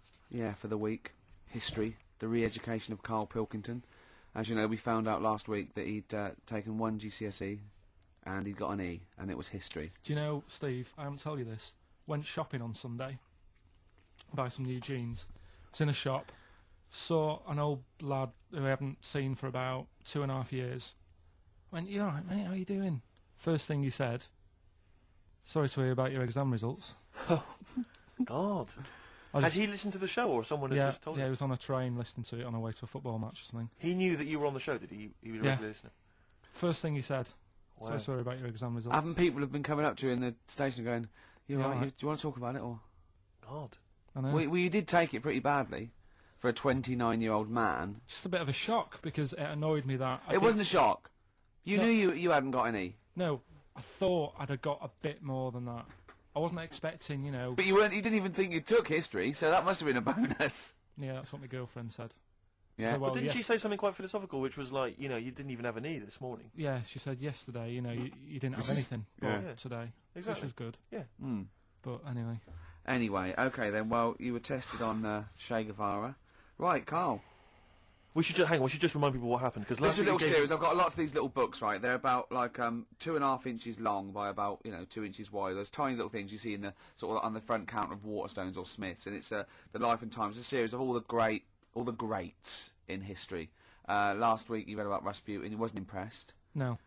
[SPEAKER 5] for the week. History, the re-education of Carl Pilkington. As you know, we found out last week that he'd taken one GCSE and he'd got an E, and it was history.
[SPEAKER 7] Do you know, Steve, I haven't told you this. Went shopping on Sunday, buy some new jeans. Was in a shop, saw an old lad who I haven't seen for about 2.5 years. Went, "You alright, mate? How you doing?" First thing he said, "Sorry to hear about your exam results."
[SPEAKER 6] God.
[SPEAKER 7] I
[SPEAKER 6] Had
[SPEAKER 7] just-
[SPEAKER 6] he listened to the show, or someone had
[SPEAKER 7] yeah,
[SPEAKER 6] just told
[SPEAKER 7] yeah,
[SPEAKER 6] him?
[SPEAKER 7] he was on a train listening to it on the way to a football match or something.
[SPEAKER 6] He knew that you were on the show, did he? He was a
[SPEAKER 7] Yeah.
[SPEAKER 6] regular listener.
[SPEAKER 7] First thing he said,
[SPEAKER 6] Wow.
[SPEAKER 7] "So sorry about your exam results."
[SPEAKER 5] Haven't people have been coming up to you in the station going, "You
[SPEAKER 7] Yeah,
[SPEAKER 5] alright?
[SPEAKER 7] right.
[SPEAKER 5] Do you want to talk about it?" Or
[SPEAKER 6] God.
[SPEAKER 7] I know.
[SPEAKER 5] well, you did take it pretty badly for a 29-year-old man.
[SPEAKER 7] Just a bit of a shock because it annoyed me that
[SPEAKER 5] It wasn't a shock. You
[SPEAKER 7] No.
[SPEAKER 5] knew you hadn't got any,
[SPEAKER 7] No, I thought I'd have got a bit more than that. I wasn't expecting,
[SPEAKER 5] but you weren't. You didn't even think you took history, so that must have been a bonus.
[SPEAKER 7] Yeah, that's what my girlfriend said.
[SPEAKER 5] Yeah.
[SPEAKER 7] So, well,
[SPEAKER 6] But didn't
[SPEAKER 7] yes-
[SPEAKER 6] she say something quite philosophical, which was like, you didn't even have a knee this morning?
[SPEAKER 7] Yeah, she said yesterday, you didn't have anything
[SPEAKER 5] Yeah.
[SPEAKER 7] but today,
[SPEAKER 6] Exactly.
[SPEAKER 7] which was good.
[SPEAKER 6] Yeah.
[SPEAKER 5] Mm.
[SPEAKER 7] But anyway,
[SPEAKER 5] Anyway, okay then. Well, you were tested on Che Guevara, right, Carl?
[SPEAKER 6] We should just hang on. We should just remind people what happened, because
[SPEAKER 5] This is a
[SPEAKER 6] last
[SPEAKER 5] little
[SPEAKER 6] week we gave-
[SPEAKER 5] series. I've got lots of these little books, right? They're about like 2.5 inches long by about 2 inches wide. Those tiny little things you see in the sort of on the front counter of Waterstones or Smiths, and it's the Life and Times. It's a series of all the greats in history. Last week you read about Rasputin. You wasn't impressed.
[SPEAKER 7] no.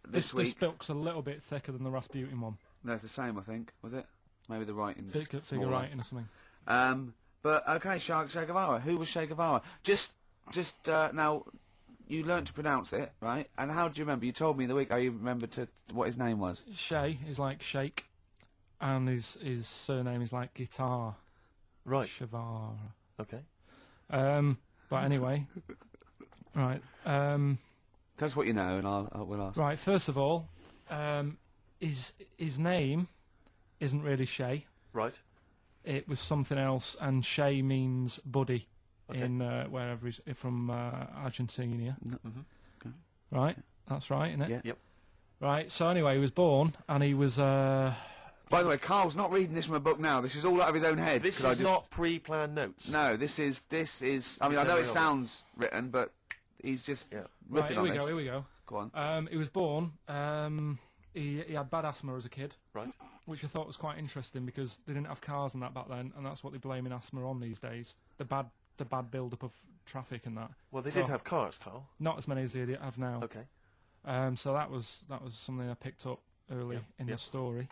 [SPEAKER 5] This
[SPEAKER 7] This
[SPEAKER 5] week,
[SPEAKER 7] book's a little bit thicker than the Rasputin one.
[SPEAKER 5] no, it's the same. I think was it? Maybe the writing's
[SPEAKER 7] Thicker
[SPEAKER 5] smaller.
[SPEAKER 7] writing or something.
[SPEAKER 5] But okay, Che Guevara. Who was Che Guevara? Just now, you learnt to pronounce it, right? And how do you remember? You told me the week how you remembered what his name was.
[SPEAKER 7] Che is like shake, and his surname is like guitar.
[SPEAKER 6] Right.
[SPEAKER 7] Shavara.
[SPEAKER 6] Okay.
[SPEAKER 7] But anyway, right.
[SPEAKER 5] Tell us what you know, and we'll ask.
[SPEAKER 7] Right. First of all, his name isn't really Che.
[SPEAKER 6] Right.
[SPEAKER 7] It was something else, and Che means buddy
[SPEAKER 6] Okay.
[SPEAKER 7] in wherever he's from Argentina.
[SPEAKER 6] Mhm.
[SPEAKER 7] Right, that's right, isn't it?
[SPEAKER 5] Yeah.
[SPEAKER 6] Yep.
[SPEAKER 7] Right. So anyway, he was born, and he was.
[SPEAKER 5] By the way, Carl's not reading this from a book now. This is all out of his own head.
[SPEAKER 6] This
[SPEAKER 5] 'cause I
[SPEAKER 6] is
[SPEAKER 5] just-
[SPEAKER 6] not pre-planned notes.
[SPEAKER 5] No, this is. I mean, I know it sounds written, but he's just
[SPEAKER 6] Yeah.
[SPEAKER 7] Right.
[SPEAKER 5] ripping
[SPEAKER 7] Here
[SPEAKER 5] on
[SPEAKER 7] we
[SPEAKER 5] this.
[SPEAKER 7] go. Here we go.
[SPEAKER 5] Go on.
[SPEAKER 7] He was born. He had bad asthma as a kid,
[SPEAKER 6] Right.
[SPEAKER 7] which I thought was quite interesting because they didn't have cars and that back then, and that's what they're blaming asthma on these days. The bad build-up of traffic and that.
[SPEAKER 6] Well, they
[SPEAKER 7] So-
[SPEAKER 6] did have cars, Carl.
[SPEAKER 7] Not as many as they have now.
[SPEAKER 6] Okay.
[SPEAKER 7] So that was something I picked up early
[SPEAKER 6] Yep,
[SPEAKER 7] in
[SPEAKER 6] yep.
[SPEAKER 7] the story.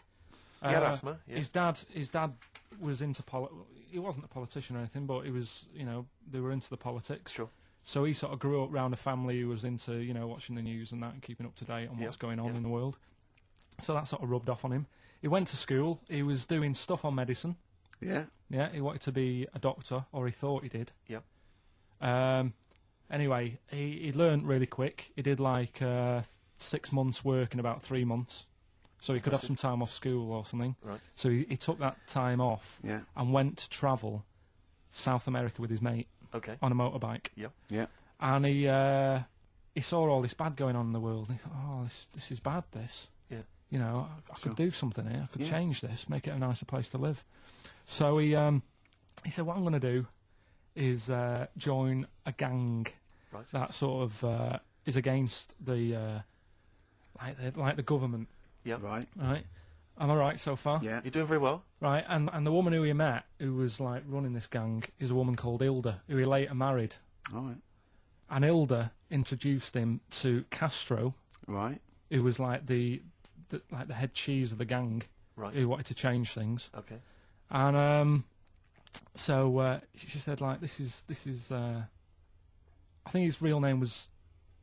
[SPEAKER 6] He had asthma. Yeah.
[SPEAKER 7] His dad was into he wasn't a politician or anything, but he was, they were into the politics.
[SPEAKER 6] Sure.
[SPEAKER 7] So he sort of grew up around a family who was into, watching the news and that and keeping up to date on
[SPEAKER 6] Yep,
[SPEAKER 7] what's going on
[SPEAKER 6] yep.
[SPEAKER 7] in the world. So that sort of rubbed off on him. He went to school. He was doing stuff on medicine.
[SPEAKER 5] Yeah.
[SPEAKER 7] Yeah, he wanted to be a doctor, or he thought he did.
[SPEAKER 6] Yep.
[SPEAKER 7] Anyway, he learned really quick. He did like 6 months work in about 3 months. So he could have some time off school or something.
[SPEAKER 6] Right.
[SPEAKER 7] So he took that time off
[SPEAKER 5] Yeah.
[SPEAKER 7] and went to travel South America with his mate
[SPEAKER 6] Okay.
[SPEAKER 7] on a motorbike.
[SPEAKER 6] Yep.
[SPEAKER 5] Yeah.
[SPEAKER 7] And he saw all this bad going on in the world. And he thought, oh, this is bad, this.
[SPEAKER 6] Yeah.
[SPEAKER 7] I could do something here. I could
[SPEAKER 5] Yeah.
[SPEAKER 7] change this, make it a nicer place to live. So he said, what I'm going to do is join a gang
[SPEAKER 6] Right.
[SPEAKER 7] that sort of is against the like the government,
[SPEAKER 6] Yep.
[SPEAKER 5] Right.
[SPEAKER 7] right? Am I right so far?
[SPEAKER 5] Yeah.
[SPEAKER 6] You're doing very well.
[SPEAKER 7] Right, and the woman who he met, who was like running this gang, is a woman called Hilda, who he later married.
[SPEAKER 5] All right.
[SPEAKER 7] And Hilda introduced him to Castro,
[SPEAKER 5] Right.
[SPEAKER 7] who was like the head cheese of the gang,
[SPEAKER 6] Right.
[SPEAKER 7] who wanted to change things.
[SPEAKER 6] Okay.
[SPEAKER 7] And so she said, like, this is. I think his real name was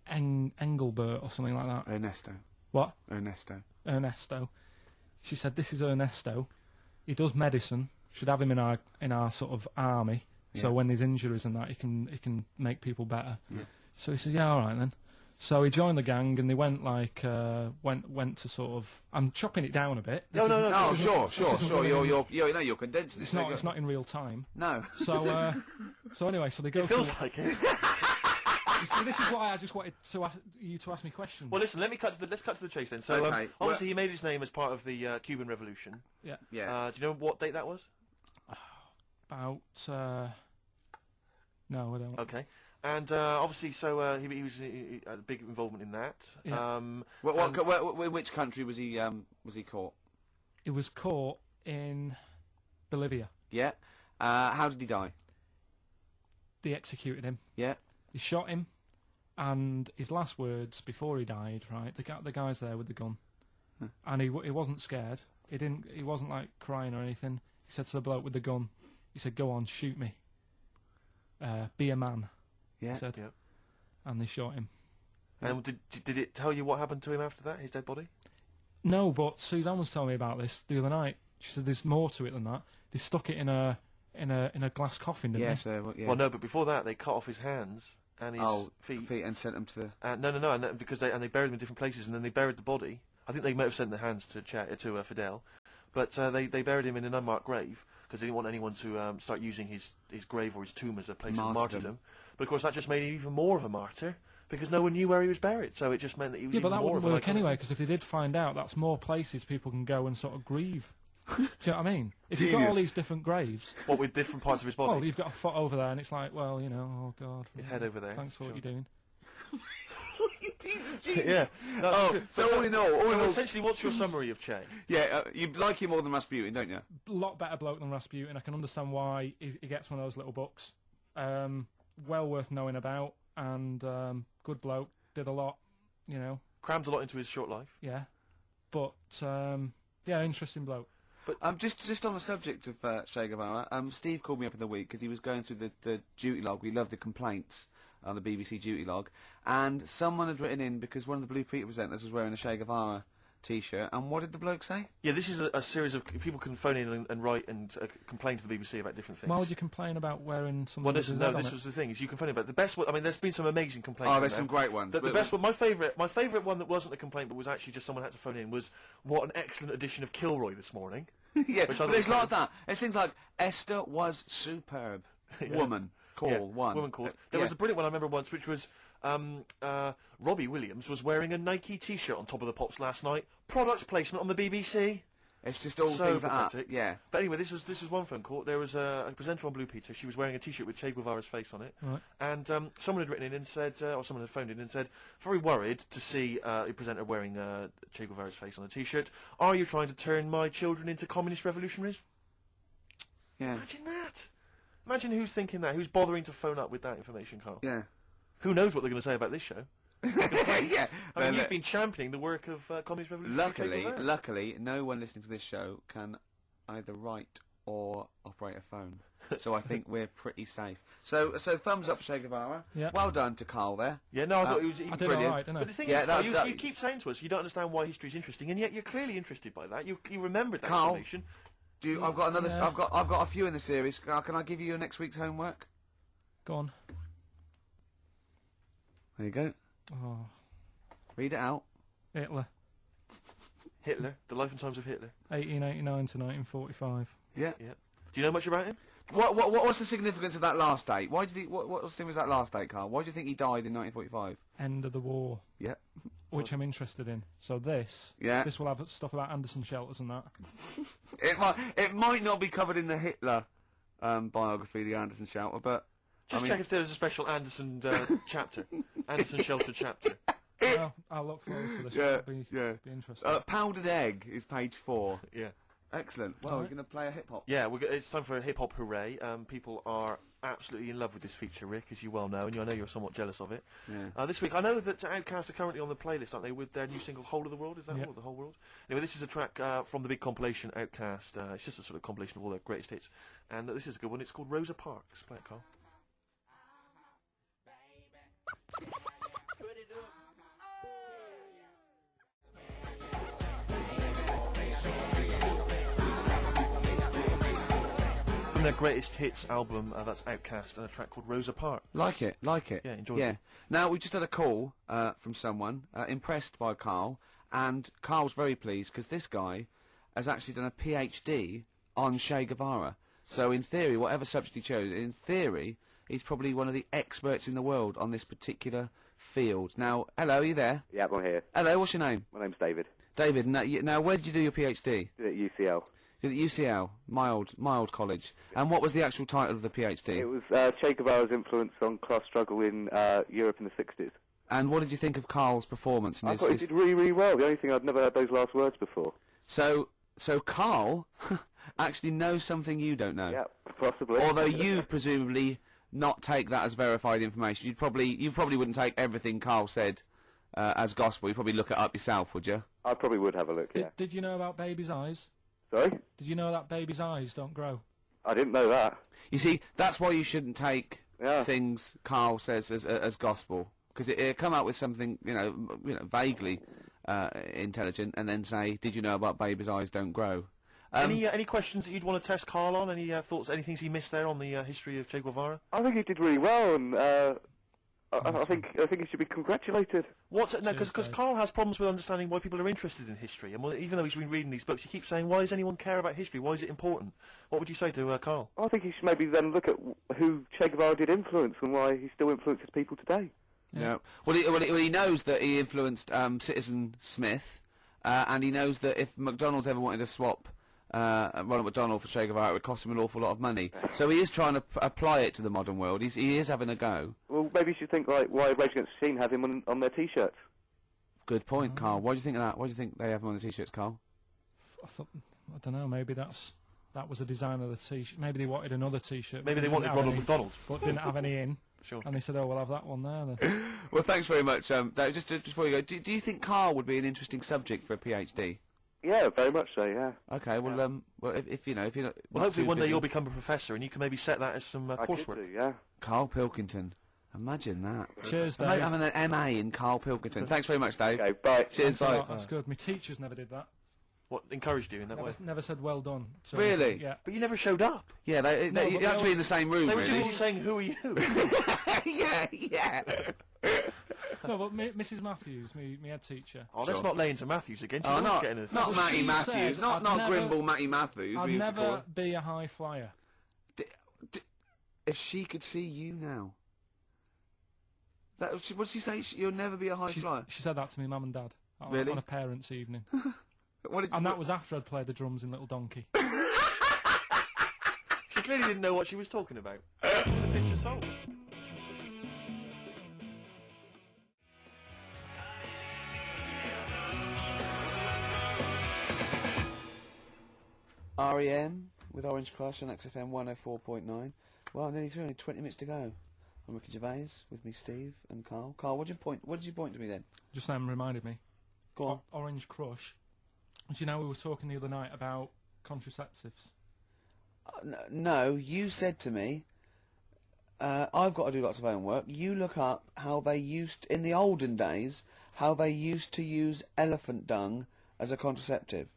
[SPEAKER 7] Engelbert or something like that.
[SPEAKER 5] Ernesto.
[SPEAKER 7] What?
[SPEAKER 5] Ernesto.
[SPEAKER 7] She said, this is Ernesto. He does medicine. Should have him in our sort of army. So
[SPEAKER 5] Yeah.
[SPEAKER 7] when there's injuries and that, he can make people better.
[SPEAKER 5] Yeah.
[SPEAKER 7] So he said, yeah, all right then. So he joined the gang, and they went like went to sort of. I'm chopping it down a bit.
[SPEAKER 6] No.
[SPEAKER 5] Oh, sure.
[SPEAKER 7] isn't really-
[SPEAKER 5] You're condensing
[SPEAKER 7] It's
[SPEAKER 5] this.
[SPEAKER 7] not. It's not in real time.
[SPEAKER 5] No.
[SPEAKER 7] So anyway, so they go.
[SPEAKER 6] It feels like it.
[SPEAKER 7] You see, this is why I just wanted you to ask me questions.
[SPEAKER 6] Well, listen. Let's cut to the chase then. So,
[SPEAKER 5] Okay,
[SPEAKER 6] obviously, he made his name as part of the Cuban Revolution.
[SPEAKER 7] Yeah.
[SPEAKER 5] Yeah.
[SPEAKER 6] Do you know what date that was?
[SPEAKER 7] About. No, I don't.
[SPEAKER 6] Okay. And obviously, so he had a big involvement in that.
[SPEAKER 7] Yeah.
[SPEAKER 5] Which country was he caught?
[SPEAKER 7] It was caught in Bolivia.
[SPEAKER 5] Yeah. How did he die?
[SPEAKER 7] They executed him.
[SPEAKER 5] Yeah.
[SPEAKER 7] They shot him, and his last words before he died, right? The guy's there with the gun, and he wasn't scared. He wasn't like crying or anything. He said to the bloke with the gun, he said, "Go on, shoot me. Be a man."
[SPEAKER 5] Yeah.
[SPEAKER 7] He said,
[SPEAKER 6] Yeah.
[SPEAKER 7] and they shot him.
[SPEAKER 6] And did it tell you what happened to him after that? His dead body?
[SPEAKER 7] No, but Suzanne was telling me about this the other night. She said there's more to it than that. They stuck it in a glass coffin, didn't
[SPEAKER 5] Yeah.
[SPEAKER 7] they?
[SPEAKER 5] So yeah.
[SPEAKER 6] Well, no, but before that, they cut off his hands and his feet.
[SPEAKER 5] and sent them to the.
[SPEAKER 6] No, and because they buried him in different places, and then they buried the body. I think they might have sent the hands to Fidel, but they buried him in an unmarked grave because they didn't want anyone to start using his grave or his tomb as a place of martyrdom. But of course, that just made him even more of a martyr because no one knew where he was buried. So it just meant that he was even
[SPEAKER 7] but that
[SPEAKER 6] more
[SPEAKER 7] wouldn't
[SPEAKER 6] of an
[SPEAKER 7] work
[SPEAKER 6] iconic-
[SPEAKER 7] anyway, because if they did find out, that's more places people can go and sort of grieve. Do you know what I mean? If you've got all these different graves,
[SPEAKER 6] What with different parts of his body?
[SPEAKER 7] well, you've got a foot over there, and it's like, well, you know, oh God.
[SPEAKER 6] His head over there.
[SPEAKER 7] Thanks for what
[SPEAKER 6] Sure.
[SPEAKER 7] you're doing.
[SPEAKER 6] Yeah. No,
[SPEAKER 5] So all in all,
[SPEAKER 6] essentially, what's your summary of Che?
[SPEAKER 5] yeah, you like him more than Rasputin, don't you?
[SPEAKER 7] A lot better bloke than Rasputin. I can understand why he gets one of those little books. Well worth knowing about, and good bloke. Did a lot, you know.
[SPEAKER 6] Crammed a lot into his short life.
[SPEAKER 7] Yeah, but yeah, interesting bloke.
[SPEAKER 5] But just on the subject of Che Guevara, Steve called me up in the week because he was going through the duty log. We love the complaints on the BBC duty log, and someone had written in because one of the Blue Peter presenters was wearing a Che Guevara T-shirt, and what did the bloke say?
[SPEAKER 6] Yeah, this is a series of people can phone in and write and complain to the BBC about different things.
[SPEAKER 7] Why would you complain about wearing something?
[SPEAKER 6] Well,
[SPEAKER 7] with
[SPEAKER 6] listen,
[SPEAKER 7] his
[SPEAKER 6] no,
[SPEAKER 7] head on
[SPEAKER 6] this
[SPEAKER 7] it?
[SPEAKER 6] was the thing. Is you can phone in about the best one. I mean, there's been some amazing complaints.
[SPEAKER 5] Oh, there's
[SPEAKER 6] in
[SPEAKER 5] some
[SPEAKER 6] there.
[SPEAKER 5] great ones.
[SPEAKER 6] The
[SPEAKER 5] but-
[SPEAKER 6] best one, my favourite one that wasn't a complaint but was actually just someone had to phone in was what an excellent edition of Kilroy this morning.
[SPEAKER 5] yeah,
[SPEAKER 6] which I
[SPEAKER 5] but
[SPEAKER 6] thought
[SPEAKER 5] there's
[SPEAKER 6] was
[SPEAKER 5] lots of that. There's things like Esther was superb. Woman call
[SPEAKER 6] Yeah,
[SPEAKER 5] one.
[SPEAKER 6] Woman called. There was a brilliant one I remember once, which was Robbie Williams was wearing a Nike T-shirt on Top of the Pops last night. Product placement on the BBC.
[SPEAKER 5] It's just all
[SPEAKER 6] So
[SPEAKER 5] things like that.
[SPEAKER 6] pathetic.
[SPEAKER 5] Yeah.
[SPEAKER 6] But anyway, this was one phone call. There was a presenter on Blue Peter. She was wearing a T-shirt with Che Guevara's face on it,
[SPEAKER 7] Right.
[SPEAKER 6] and someone had written in and said, or someone had phoned in and said, very worried to see a presenter wearing Che Guevara's face on a T-shirt. Are you trying to turn my children into communist revolutionaries?
[SPEAKER 5] Yeah.
[SPEAKER 6] Imagine that. Imagine who's thinking that. Who's bothering to phone up with that information, Carl?
[SPEAKER 5] Yeah.
[SPEAKER 6] Who knows what they're going to say about this show?
[SPEAKER 5] yeah.
[SPEAKER 6] I mean, you've been championing the work of communist revolution.
[SPEAKER 5] Luckily, no one listening to this show can either write or operate a phone. So I think we're pretty safe. So thumbs up for Che Guevara.
[SPEAKER 7] Yeah.
[SPEAKER 5] Well done to Carl there.
[SPEAKER 6] Yeah, no, I thought it was
[SPEAKER 7] I did
[SPEAKER 5] brilliant.
[SPEAKER 7] all right, didn't I?
[SPEAKER 6] But the thing
[SPEAKER 5] Yeah,
[SPEAKER 6] is,
[SPEAKER 5] that-
[SPEAKER 6] you,
[SPEAKER 5] that-
[SPEAKER 6] you keep saying to us you don't understand why history's interesting, and yet you're clearly interested by that. You remembered that
[SPEAKER 5] Carl.
[SPEAKER 6] information.
[SPEAKER 5] I've got another.
[SPEAKER 7] Yeah.
[SPEAKER 5] I've got a few in the series. Can I give you your next week's homework?
[SPEAKER 7] Go on.
[SPEAKER 5] There you go.
[SPEAKER 7] Oh,
[SPEAKER 5] Read it out.
[SPEAKER 7] Hitler,
[SPEAKER 6] Hitler, the life and times of Hitler.
[SPEAKER 7] 1889 to 1945.
[SPEAKER 5] Yeah.
[SPEAKER 6] Yeah. Do you know much about him?
[SPEAKER 5] What's the significance of that last date? Why did he? What's the that last date, Carl? Why do you think he died in 1945?
[SPEAKER 7] End of the war,
[SPEAKER 5] Yeah.
[SPEAKER 7] which I'm interested in. So this will have stuff about Anderson shelters and that.
[SPEAKER 5] It might not be covered in the Hitler biography, the Anderson Shelter, but
[SPEAKER 6] Just check if there was a special Anderson chapter, Anderson Shelter chapter.
[SPEAKER 7] Well, I'll look forward to this.
[SPEAKER 5] Yeah,
[SPEAKER 7] It'll be,
[SPEAKER 5] yeah.
[SPEAKER 7] be interesting.
[SPEAKER 5] Powdered Egg is page 4.
[SPEAKER 6] Yeah.
[SPEAKER 5] Excellent. Well, we're going to play a hip hop.
[SPEAKER 6] Yeah, it's time for a hip hop hooray. People are absolutely in love with this feature, Rick, as you well know, and I know you're somewhat jealous of it.
[SPEAKER 5] Yeah.
[SPEAKER 6] This week, I know that Outkast are currently on the playlist, aren't they, with their new single "Whole of the World"? Is that
[SPEAKER 7] Yep.
[SPEAKER 6] all? The whole world. Anyway, this is a track from the big compilation Outkast. It's just a sort of compilation of all their greatest hits, and this is a good one. It's called Rosa Parks. Play it, Carl. Their greatest hits album, that's Outkast, and a track called Rosa Parks.
[SPEAKER 5] Like it.
[SPEAKER 6] Yeah, enjoyed it.
[SPEAKER 5] Now, we just had a call from someone impressed by Carl, and Carl's very pleased because this guy has actually done a PhD on Che Guevara. So, in theory, whatever subject he chose, in theory, he's probably one of the experts in the world on this particular field. Now, hello, are you there?
[SPEAKER 2] Yeah, I'm here.
[SPEAKER 5] Hello, what's your name?
[SPEAKER 2] My name's David.
[SPEAKER 5] David. Now where did you do your PhD?
[SPEAKER 2] Did it at UCL.
[SPEAKER 5] Did it at UCL, mild college. And what was the actual title of the PhD?
[SPEAKER 2] It was Che Guevara's influence on class struggle in Europe in the 60s.
[SPEAKER 5] And what did you think of Carl's performance?
[SPEAKER 2] I thought he did really, really well. The only thing, I'd never heard those last words before.
[SPEAKER 5] So Carl actually knows something you don't know.
[SPEAKER 2] Yeah, possibly.
[SPEAKER 5] Although you presumably not take that as verified information. You probably wouldn't take everything Carl said as gospel. You'd probably look it up yourself, would you?
[SPEAKER 2] I probably would have a look, yeah.
[SPEAKER 7] Did you know about babies' eyes?
[SPEAKER 2] Sorry?
[SPEAKER 7] Did you know that babies' eyes don't grow?
[SPEAKER 2] I didn't know that.
[SPEAKER 5] You see, that's why you shouldn't take
[SPEAKER 2] Yeah.
[SPEAKER 5] things Carl says as gospel, because it'll come out with something vaguely intelligent, and then say, "Did you know about babies' eyes don't grow?"
[SPEAKER 6] Any questions that you'd want to test Carl on? Any thoughts? Any things he missed there on the history of Che Guevara?
[SPEAKER 2] I think he did really well, and I think he should be congratulated.
[SPEAKER 6] Because Carl has problems with understanding why people are interested in history, and even though he's been reading these books, he keeps saying, "Why does anyone care about history? Why is it important?" What would you say to Carl?
[SPEAKER 2] I think he should maybe then look at who Che Guevara did influence and why he still influences people today.
[SPEAKER 5] Yeah. Well, he knows that he influenced Citizen Smith, and he knows that if McDonald's ever wanted to swap Ronald McDonald for Che Guevara, it would cost him an awful lot of money. So he is trying to apply it to the modern world. He is having a go.
[SPEAKER 2] Well, maybe you should think like why Rage Against the Machine have him on their T-shirts.
[SPEAKER 5] Good point, Carl. Why do you think of that? Why do you think they have him on the T-shirts, Carl?
[SPEAKER 7] I don't know. Maybe that was a design of the T-shirt. Maybe they wanted another T-shirt.
[SPEAKER 6] Maybe they wanted Ronald McDonald,
[SPEAKER 7] but didn't have any in.
[SPEAKER 6] Sure.
[SPEAKER 7] And they said, "Oh, we'll have that one there then."
[SPEAKER 5] Well, thanks very much. Dave, just before you go, do you think Carl would be an interesting subject for a PhD?
[SPEAKER 2] Yeah, very much so. Yeah.
[SPEAKER 5] Okay. Well, if you're not.
[SPEAKER 6] Well, hopefully one day you'll become a professor, and you can maybe set that as some
[SPEAKER 2] I
[SPEAKER 6] coursework.
[SPEAKER 2] could do, yeah.
[SPEAKER 5] Carl Pilkington. Imagine that.
[SPEAKER 7] Cheers, Dave.
[SPEAKER 5] Having an MA in Carl Pilkington. Thanks very much, Dave.
[SPEAKER 2] Okay, bye.
[SPEAKER 5] Cheers,
[SPEAKER 7] Thanks a
[SPEAKER 5] bye.
[SPEAKER 7] lot, That's good. My teachers never did that.
[SPEAKER 6] What encouraged you in that way?
[SPEAKER 7] Never said well done. So,
[SPEAKER 5] Really?
[SPEAKER 7] Yeah.
[SPEAKER 6] But you never showed up.
[SPEAKER 5] Yeah, you
[SPEAKER 7] but
[SPEAKER 5] have
[SPEAKER 7] they
[SPEAKER 5] to be in the same room,
[SPEAKER 6] They were too
[SPEAKER 5] really.
[SPEAKER 6] busy saying, "Who are you?"
[SPEAKER 5] yeah.
[SPEAKER 7] No, but Mrs. Matthews, me head teacher.
[SPEAKER 6] Oh, let's not lay into Matthews again.
[SPEAKER 5] Oh, not
[SPEAKER 6] getting
[SPEAKER 5] Matty
[SPEAKER 7] She
[SPEAKER 5] Matthews,
[SPEAKER 7] said
[SPEAKER 5] not
[SPEAKER 7] I'd never-
[SPEAKER 5] Grimble Matty Matthews.
[SPEAKER 7] I'd
[SPEAKER 5] we used to call
[SPEAKER 7] never
[SPEAKER 5] her.
[SPEAKER 7] be a high flyer.
[SPEAKER 5] If she could see you now. What did she say? You'll never be a high flyer.
[SPEAKER 7] She said that to me, mum and dad,
[SPEAKER 5] Really?
[SPEAKER 7] on a parents' evening.
[SPEAKER 5] What did
[SPEAKER 7] And that was after I'd played the drums in Little Donkey.
[SPEAKER 6] She clearly didn't know what she was talking about. The picture sold.
[SPEAKER 5] REM with Orange Crush on XFM 104.9. Well, nearly through, only 20 minutes to go. I'm Ricky Gervais, with me Steve and Carl. Carl, what did you point to me then?
[SPEAKER 7] Just reminded me.
[SPEAKER 5] Go on.
[SPEAKER 7] Orange Crush. Do you know we were talking the other night about contraceptives?
[SPEAKER 5] No, you said to me, I've got to do lots of homework. You look up how they used, in the olden days, how they used to use elephant dung as a contraceptive.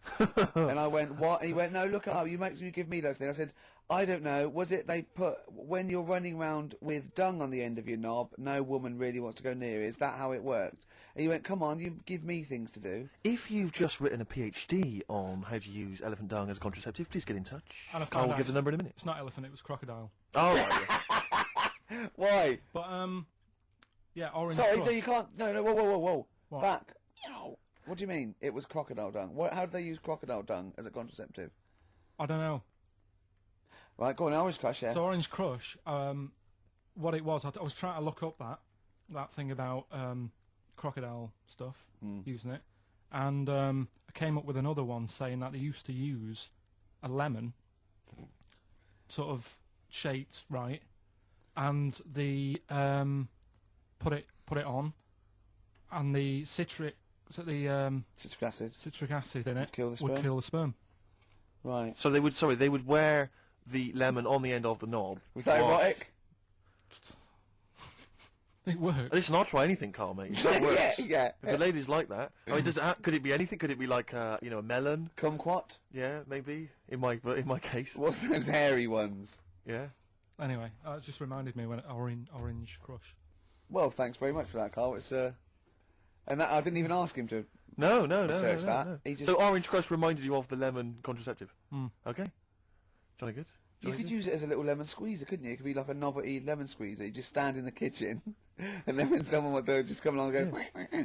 [SPEAKER 5] And I went, what? And he went, no, look it up. You give me those things. I said, I don't know. Was it they put, when you're running around with dung on the end of your knob, no woman really wants to go near it. Is that how it worked? And he went, come on, you give me things to do.
[SPEAKER 6] If you've just written a PhD on how to use elephant dung as a contraceptive, please get in touch.
[SPEAKER 7] And I
[SPEAKER 6] I'll
[SPEAKER 7] found out
[SPEAKER 6] give the number in a minute.
[SPEAKER 7] It's not elephant, it was crocodile.
[SPEAKER 6] Oh, yeah.
[SPEAKER 5] Why?
[SPEAKER 7] But, yeah, Orange
[SPEAKER 5] Sorry,
[SPEAKER 7] Crush.
[SPEAKER 5] no, you can't. No, whoa.
[SPEAKER 7] What?
[SPEAKER 5] Back. What do you mean? It was crocodile dung. How do they use crocodile dung as a contraceptive?
[SPEAKER 7] I don't know.
[SPEAKER 5] Right, go on, Orange Crush, yeah.
[SPEAKER 7] So Orange Crush, what it was, I was trying to look up that thing about crocodile stuff, using it. And I came up with another one saying that they used to use a lemon, sort of shaped right, and the put it on, and the citric acid in it
[SPEAKER 5] Kill the
[SPEAKER 7] would
[SPEAKER 5] sperm?
[SPEAKER 7] kill the sperm.
[SPEAKER 5] Right.
[SPEAKER 6] So they would wear the lemon on the end of the knob.
[SPEAKER 5] Was that
[SPEAKER 6] whilst-
[SPEAKER 5] erotic?
[SPEAKER 7] It worked.
[SPEAKER 6] Listen, I'll try anything, Carl, mate. If that works.
[SPEAKER 5] yeah.
[SPEAKER 6] If the ladies like that, I mean, could it be anything? Could it be like a melon?
[SPEAKER 5] Kumquat?
[SPEAKER 6] Yeah, maybe. In my case,
[SPEAKER 5] What's those hairy ones?
[SPEAKER 6] yeah.
[SPEAKER 7] Anyway, it just reminded me when Orange Crush.
[SPEAKER 5] Well, thanks very much for that, Carl. It's and that I didn't even ask him to.
[SPEAKER 6] No.
[SPEAKER 5] Research that. He just-
[SPEAKER 6] So Orange Crush reminded you of the lemon contraceptive.
[SPEAKER 7] Mm.
[SPEAKER 6] Okay. Jolly good.
[SPEAKER 5] You could use it as a little lemon squeezer, couldn't you? It could be like a novelty lemon squeezer. You just stand in the kitchen, and then when someone wants to just come along and go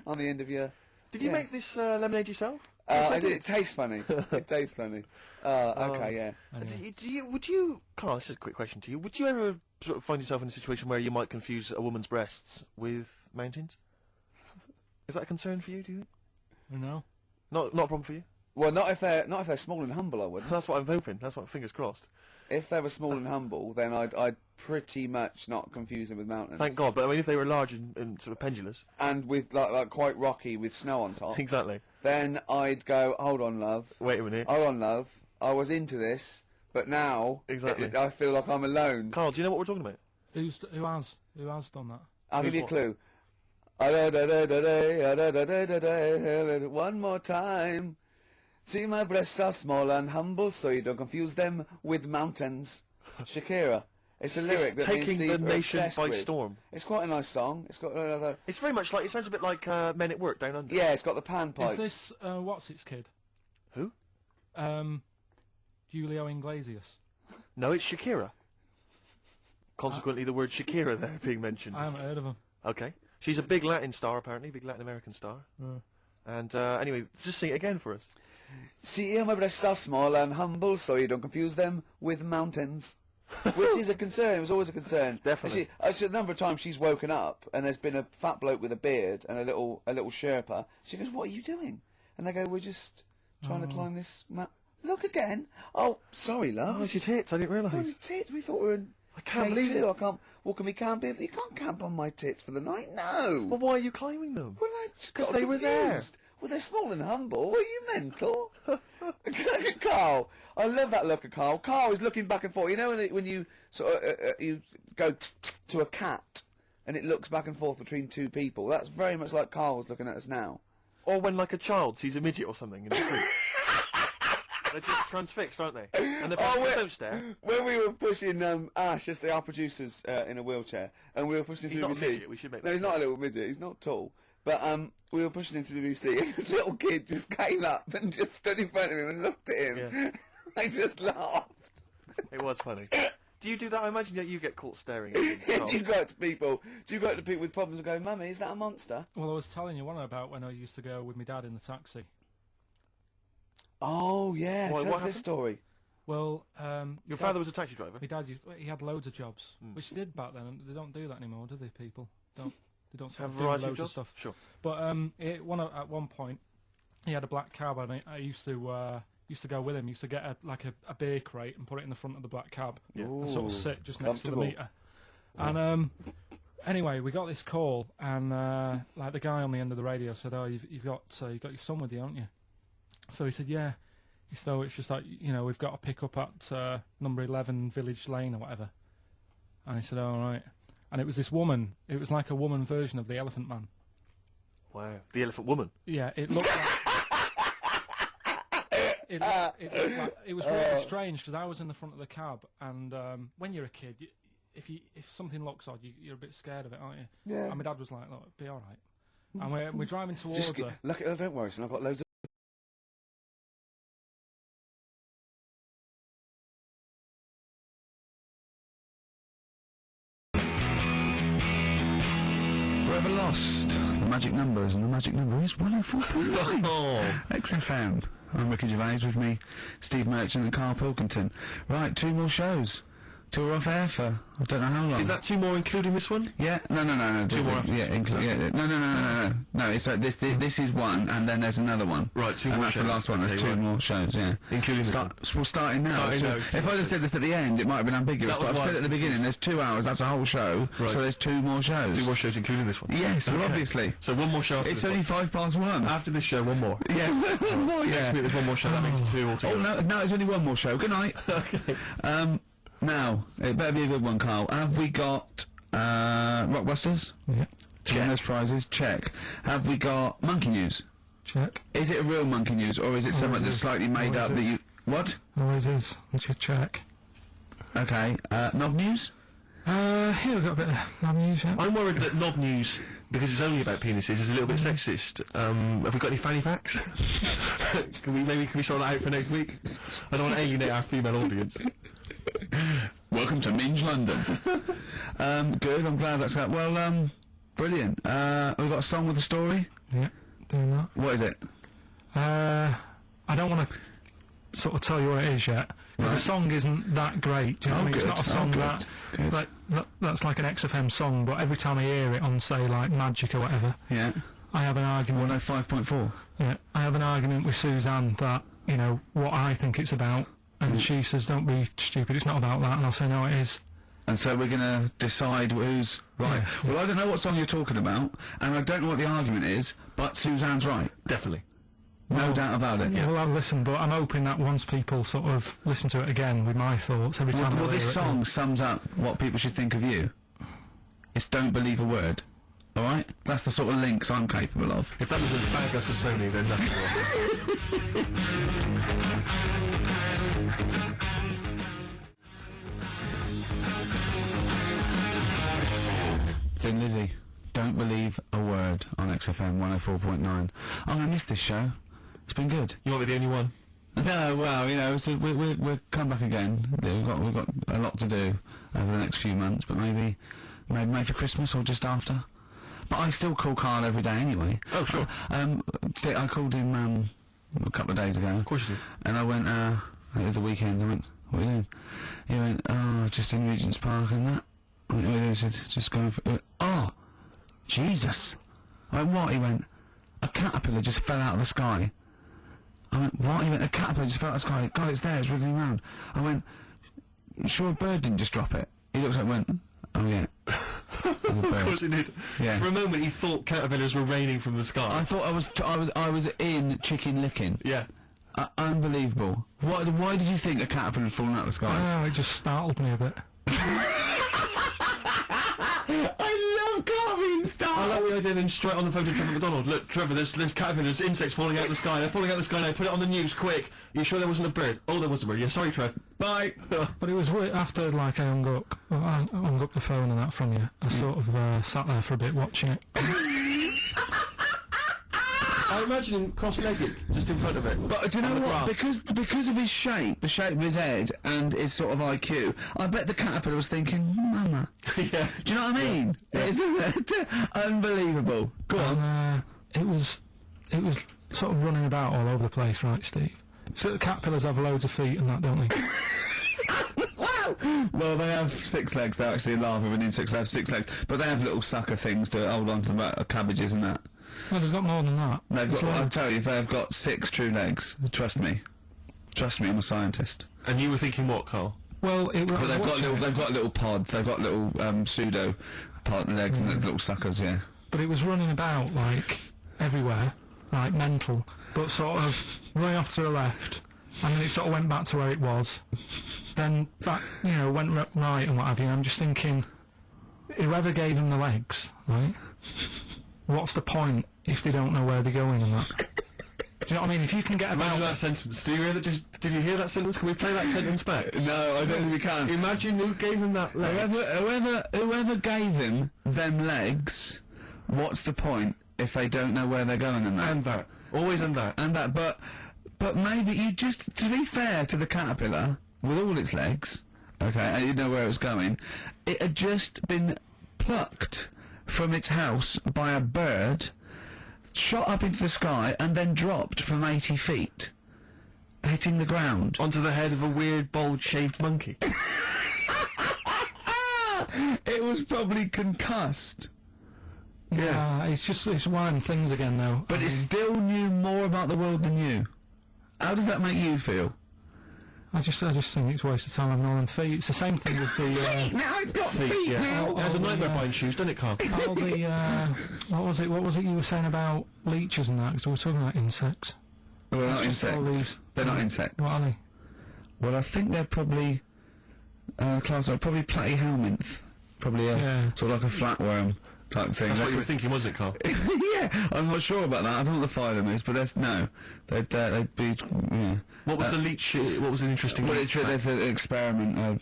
[SPEAKER 5] on the end of your.
[SPEAKER 6] Did you make this lemonade yourself?
[SPEAKER 5] I did. It tastes funny. It tastes funny. Okay, yeah.
[SPEAKER 7] Anyway.
[SPEAKER 6] Would you, Carl? This is a quick question to you. Would you ever sort of find yourself in a situation where you might confuse a woman's breasts with mountains? Is that a concern for you? Do you think?
[SPEAKER 7] No.
[SPEAKER 6] Not a problem for you.
[SPEAKER 5] Well, not if they're small and humble. I wouldn't.
[SPEAKER 6] That's what I'm hoping. That's what fingers crossed.
[SPEAKER 5] If they were small and humble, then I'd pretty much not confuse them with mountains.
[SPEAKER 6] Thank God. But I mean, if they were large and sort of pendulous,
[SPEAKER 5] And with like quite rocky with snow on top,
[SPEAKER 6] exactly.
[SPEAKER 5] then I'd go, hold on, love.
[SPEAKER 6] Wait a minute,
[SPEAKER 5] Hold on, love. I was into this, but now
[SPEAKER 6] Exactly.
[SPEAKER 5] I feel like I'm alone.
[SPEAKER 6] Carl. Do you know what we're talking about?
[SPEAKER 7] Who has done that?
[SPEAKER 5] I'll give you a
[SPEAKER 6] what?
[SPEAKER 5] clue. One more time. See, my breasts are small and humble, so you don't confuse them with mountains. Shakira. It's a lyric that me and
[SPEAKER 6] taking the
[SPEAKER 5] Steve are
[SPEAKER 6] nation
[SPEAKER 5] obsessed
[SPEAKER 6] by
[SPEAKER 5] with.
[SPEAKER 6] storm.
[SPEAKER 5] It's quite a nice song. It's got
[SPEAKER 6] It's very much like, it sounds a bit like Men at Work Down Under.
[SPEAKER 5] yeah, it's got the panpipes.
[SPEAKER 7] Is this what's its kid?
[SPEAKER 6] Who?
[SPEAKER 7] Julio Iglesias.
[SPEAKER 6] No, it's Shakira. Consequently, the word Shakira there being mentioned.
[SPEAKER 7] I haven't heard of him.
[SPEAKER 6] Okay. She's a big Latin star, apparently, big Latin American star. And anyway, just sing it again for us.
[SPEAKER 5] See, my breasts are small and humble, so you don't confuse them with mountains. Which is a concern. It was always a concern.
[SPEAKER 6] Definitely.
[SPEAKER 5] Actually, a number of times she's woken up and there's been a fat bloke with a beard and a little Sherpa. She goes, "What are you doing?" And they go, "We're just trying to climb this Look again. Oh, sorry, love.
[SPEAKER 6] Oh, it's your tits. I didn't realise.
[SPEAKER 5] Oh, your tits. We thought we were in.
[SPEAKER 6] I can't believe it.
[SPEAKER 5] I can't. Well, can we camp here? You can't camp on my tits for the night. No.
[SPEAKER 6] Well, why are you climbing them?
[SPEAKER 5] Well, I just
[SPEAKER 6] 'Cause
[SPEAKER 5] got
[SPEAKER 6] they were there.
[SPEAKER 5] confused. Well, they're small and humble. Are you mental? Carl, I love that look of Carl. Carl is looking back and forth. You know when you sort of you go to a cat and it looks back and forth between two people. That's very much like Carl's looking at us now.
[SPEAKER 6] Or when, like, a child sees a midget or something in the street. They're just transfixed, aren't they? And the parents don't stare.
[SPEAKER 5] When we were pushing Ash, just our producer's in a wheelchair, and we were pushing
[SPEAKER 6] He's
[SPEAKER 5] through
[SPEAKER 6] not
[SPEAKER 5] the
[SPEAKER 6] a
[SPEAKER 5] VC.
[SPEAKER 6] midget, we should make
[SPEAKER 5] No,
[SPEAKER 6] that
[SPEAKER 5] he's not a little midget. He's not tall. But we were pushing him through the VC, and this little kid just came up and just stood in front of him and looked at him.
[SPEAKER 6] Yeah.
[SPEAKER 5] I just laughed.
[SPEAKER 6] It was funny. Do you do that? I imagine that you get caught staring at them.
[SPEAKER 5] Do you go up to people? Do you go up to people with problems and go, "Mummy, is that a monster?"
[SPEAKER 7] Well, I was telling you one about when I used to go with my dad in the taxi.
[SPEAKER 5] Oh yeah,
[SPEAKER 6] What
[SPEAKER 5] tell us
[SPEAKER 6] happened?
[SPEAKER 5] this story.
[SPEAKER 7] Well,
[SPEAKER 6] Your father was a taxi driver?
[SPEAKER 7] my dad he had loads of jobs, which he did back then. And they don't do that anymore, do they? People they don't sort
[SPEAKER 6] Have
[SPEAKER 7] of
[SPEAKER 6] a
[SPEAKER 7] do
[SPEAKER 6] variety
[SPEAKER 7] loads
[SPEAKER 6] of
[SPEAKER 7] of
[SPEAKER 6] jobs?
[SPEAKER 7] stuff.
[SPEAKER 6] Sure.
[SPEAKER 7] But at one point, he had a black cab, and I used to go with him. Used to get a beer crate and put it in the front of the black cab, and sort
[SPEAKER 5] Ooh,
[SPEAKER 7] of sit just next to the
[SPEAKER 5] comfortable.
[SPEAKER 7] meter. And anyway, we got this call, and like the guy on the end of the radio said, "Oh, you've got your son with you, haven't you?" So he said, "Yeah." So it's just like, we've got to pick up at number 11 Village Lane or whatever. And he said, "All right." And it was this woman. It was like a woman version of the Elephant Man.
[SPEAKER 6] Wow. The Elephant Woman.
[SPEAKER 7] Yeah, it looked like... It was really strange, because I was in the front of the cab, and when you're a kid, if something looks odd, you're a bit scared of it, aren't you?
[SPEAKER 5] Yeah.
[SPEAKER 7] And my dad was like, "Look, it'll be all right." And we're driving towards her.
[SPEAKER 5] Look at her. Don't worry, son. I've got loads of.
[SPEAKER 4] Forever Lost, the magic numbers, and the magic number is 104.9. XFM. I'm Ricky Gervais, with me, Steve Merchant and Carl Pilkington. Right, 2 more shows. till we're off air for I don't know how long.
[SPEAKER 8] Is that 2 more including this one?
[SPEAKER 4] Yeah, no.
[SPEAKER 8] 2 more after
[SPEAKER 4] yeah, no. It's like this is one, and then there's another one.
[SPEAKER 8] Right, 2
[SPEAKER 4] and
[SPEAKER 8] more
[SPEAKER 4] that's
[SPEAKER 8] shows.
[SPEAKER 4] the last one. There's
[SPEAKER 8] Okay,
[SPEAKER 4] 2
[SPEAKER 8] right.
[SPEAKER 4] more shows, yeah.
[SPEAKER 8] Including this one.
[SPEAKER 4] We're starting now.
[SPEAKER 8] Starting now.
[SPEAKER 4] If I'd have said this at the end, it might have been ambiguous.
[SPEAKER 8] That was
[SPEAKER 4] But I've
[SPEAKER 8] why
[SPEAKER 4] said
[SPEAKER 8] I
[SPEAKER 4] at the beginning, there's 2 hours. That's a whole show.
[SPEAKER 8] Right.
[SPEAKER 4] So there's 2 more shows.
[SPEAKER 8] 2 more shows including this one?
[SPEAKER 4] Yes, well,
[SPEAKER 8] Okay.
[SPEAKER 4] obviously.
[SPEAKER 8] So 1 more show after
[SPEAKER 4] It's
[SPEAKER 8] this
[SPEAKER 4] only
[SPEAKER 8] one.
[SPEAKER 4] 1:05.
[SPEAKER 8] After this show, 1 more.
[SPEAKER 4] Yeah, one more. Yeah.
[SPEAKER 8] Next week there's 1 more show. That makes 2
[SPEAKER 4] Oh
[SPEAKER 8] altogether.
[SPEAKER 4] no, it's only 1 more show. Good night.
[SPEAKER 8] Okay.
[SPEAKER 4] Now it better be a good one, Carl. Have we got Rockbusters?
[SPEAKER 7] Yeah.
[SPEAKER 4] To win those prizes? Check. Have we got Monkey News?
[SPEAKER 7] Check.
[SPEAKER 4] Is it a real Monkey News, or is it something
[SPEAKER 7] it
[SPEAKER 4] that's
[SPEAKER 7] is.
[SPEAKER 4] slightly made
[SPEAKER 7] Always
[SPEAKER 4] up that
[SPEAKER 7] is.
[SPEAKER 4] you... What?
[SPEAKER 7] Always is. Check.
[SPEAKER 4] Okay. Knob News?
[SPEAKER 7] Here we've got a bit of knob news, yeah.
[SPEAKER 8] I'm worried that Knob News, because it's only about penises, is a little bit sexist. Have we got any fanny facts? Can we sort that out for next week? I don't want to alienate our female audience.
[SPEAKER 4] Welcome to Minge London. Good, I'm glad that's... Well, brilliant. We've got a song with a story?
[SPEAKER 7] Yeah, doing that.
[SPEAKER 4] What is it?
[SPEAKER 7] I don't want to sort of tell you what it is yet, because the song isn't that great. Do you know what I mean? It's
[SPEAKER 4] good.
[SPEAKER 7] not a song
[SPEAKER 4] Good.
[SPEAKER 7] that's like an XFM song, but every time I hear it on, say, like Magic or whatever,
[SPEAKER 4] Yeah.
[SPEAKER 7] I have an argument.
[SPEAKER 4] 105.4.
[SPEAKER 7] Yeah, I have an argument with Suzanne that, you know, what I think it's about, and she says, don't be stupid, it's not about that, and I'll say, no, it is.
[SPEAKER 4] And so we're going to decide who's right.
[SPEAKER 7] Yeah.
[SPEAKER 4] Well, I don't know what song you're talking about, and I don't know what the argument is, but Suzanne's right.
[SPEAKER 8] Definitely.
[SPEAKER 4] No doubt about it.
[SPEAKER 7] Yeah, well, I'll listen, but I'm hoping that once people sort of listen to it again with my thoughts every time
[SPEAKER 4] Well,
[SPEAKER 7] I
[SPEAKER 4] this
[SPEAKER 7] hear it,
[SPEAKER 4] song sums up what people should think of you. It's don't believe a word. Alright? That's the sort of links I'm capable of.
[SPEAKER 8] If that was a bad guess for Sony, then nothing
[SPEAKER 4] Thin Lizzy, don't believe a word on XFM 104.9. I'm going to miss this show. It's been good.
[SPEAKER 8] You won't be the only one.
[SPEAKER 4] No, well, you know, so we'll come back again. Yeah, we've got a lot to do over the next few months, but maybe for Christmas or just after. But I still call Carl every day anyway.
[SPEAKER 8] Oh, sure.
[SPEAKER 4] Today I called him a couple of days ago.
[SPEAKER 8] Of course you do.
[SPEAKER 4] And I went, it was the weekend. I went, what are you doing? He went, oh, just in Regent's Park and that. I went, what are you doing? He said, just going for... oh, Jesus. I went, what? He went, a caterpillar just fell out of the sky. I went, what? He went, a caterpillar just fell out of the sky. God, it's there, it's wriggling around. I went, sure a bird didn't just drop it? He looked up and went, oh yeah. There's a bird.
[SPEAKER 8] Of course he did.
[SPEAKER 4] Yeah.
[SPEAKER 8] For a moment he thought caterpillars were raining from the sky.
[SPEAKER 4] I thought I was in chicken licking.
[SPEAKER 8] Yeah.
[SPEAKER 4] Unbelievable. Why did you think a caterpillar had fallen out of the
[SPEAKER 7] I
[SPEAKER 4] sky?
[SPEAKER 7] don't know, it just startled me a bit.
[SPEAKER 4] I love Carving
[SPEAKER 8] I
[SPEAKER 4] Star.
[SPEAKER 8] like the idea then straight on the phone to Trevor McDonald. Look, Trevor, there's caterpillars, insects falling out of the sky. They're falling out of the sky now. Put it on the news, quick. You sure there wasn't a bird? Oh, there was a bird. Yeah, sorry, Trev. Bye.
[SPEAKER 7] But it was after, like, I hung up the phone and that from you. I sort of sat there for a bit watching it.
[SPEAKER 8] I imagine him cross-legged, just in front of it.
[SPEAKER 4] But do you know
[SPEAKER 8] On the
[SPEAKER 4] what?
[SPEAKER 8] grass.
[SPEAKER 4] Because of his shape, the shape of his head, and his sort of IQ, I bet the caterpillar was thinking, Mama.
[SPEAKER 8] Yeah.
[SPEAKER 4] Do you know what I mean? It's unbelievable. Go on.
[SPEAKER 7] And it was sort of running about all over the place, right, Steve? So the caterpillars have loads of feet and that, don't they?
[SPEAKER 4] Well, they have 6 legs. They're actually larvae with insects. They have 6 legs, but they have little sucker things to hold on to the cabbages and that.
[SPEAKER 7] No, they've got more than that.
[SPEAKER 4] They've
[SPEAKER 7] It's
[SPEAKER 4] got. I'll
[SPEAKER 7] loads.
[SPEAKER 4] tell you, they have got 6 true legs. Trust me. Trust me, I'm a scientist.
[SPEAKER 8] And you were thinking what, Carl?
[SPEAKER 7] Well,
[SPEAKER 4] But they've got little pods. They've got little pseudo pod legs and little suckers. Yeah.
[SPEAKER 7] But it was running about, like, everywhere, like, mental, but sort of running off to the left, and then it sort of went back to where it was, then back, you know, went right and what have you. I'm just thinking, whoever gave them the legs, right, what's the point if they don't know where they're going and that? Do you know what I mean? If you can get
[SPEAKER 8] Imagine
[SPEAKER 7] about...
[SPEAKER 8] that sentence. Did you hear that sentence? Can we play that sentence back?
[SPEAKER 4] No, I don't think we can.
[SPEAKER 8] Imagine who gave him that legs.
[SPEAKER 4] Whoever gave them legs, what's the point if they don't know where they're going and that?
[SPEAKER 8] And that. Always and that.
[SPEAKER 4] And that, but maybe you just, to be fair to the caterpillar, with all its legs, okay, and you know where it was going, it had just been plucked from its house by a bird, shot up into the sky, and then dropped from 80 feet, hitting the ground.
[SPEAKER 8] Onto the head of a weird, bald, shaved monkey.
[SPEAKER 4] It was probably concussed.
[SPEAKER 7] Yeah, it's one of them things again, though.
[SPEAKER 4] But it still knew more about the world than you. How does that make you feel?
[SPEAKER 7] I just think it's a waste of time having all them feet. It's the same thing as the.
[SPEAKER 4] Now it's got feet now.
[SPEAKER 8] It has a nightmare buying shoes, doesn't it, Carl?
[SPEAKER 7] all the what was it you were saying about leeches and that? Because we were talking about insects.
[SPEAKER 4] Well, they're not
[SPEAKER 7] It's just all
[SPEAKER 4] insects.
[SPEAKER 7] these-
[SPEAKER 4] They're not insects.
[SPEAKER 7] What are they?
[SPEAKER 4] Well, I think they're probably class are probably platyhelminth. Probably a
[SPEAKER 7] Yeah.
[SPEAKER 4] sort of like a flatworm type thing.
[SPEAKER 8] That's
[SPEAKER 4] They
[SPEAKER 8] what you were
[SPEAKER 4] could-
[SPEAKER 8] thinking, wasn't it, Carl?
[SPEAKER 4] Yeah, I'm not sure about that. I don't know what the phylum is, but they'd be. Yeah.
[SPEAKER 8] What was the leech? What was an interesting?
[SPEAKER 4] Well,
[SPEAKER 8] leech
[SPEAKER 4] there's an experiment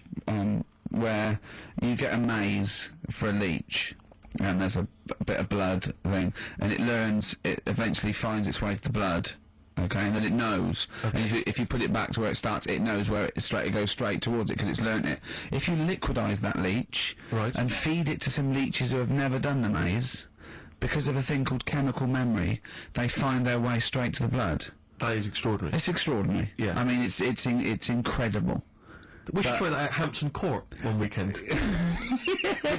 [SPEAKER 4] where you get a maze for a leech, and there's a bit of blood thing, and it eventually finds its way to the blood. Okay, and then it knows.
[SPEAKER 8] Okay.
[SPEAKER 4] And if you put it back to where it starts, it knows where it goes straight towards it because it's learnt it. If you liquidise that leech
[SPEAKER 8] Right.
[SPEAKER 4] and feed it to some leeches who have never done the maze, because of a thing called chemical memory, they find their way straight to the blood.
[SPEAKER 8] That is extraordinary.
[SPEAKER 4] It's extraordinary.
[SPEAKER 8] Yeah.
[SPEAKER 4] I mean, it's incredible.
[SPEAKER 8] We should try that at Hampton Court one weekend.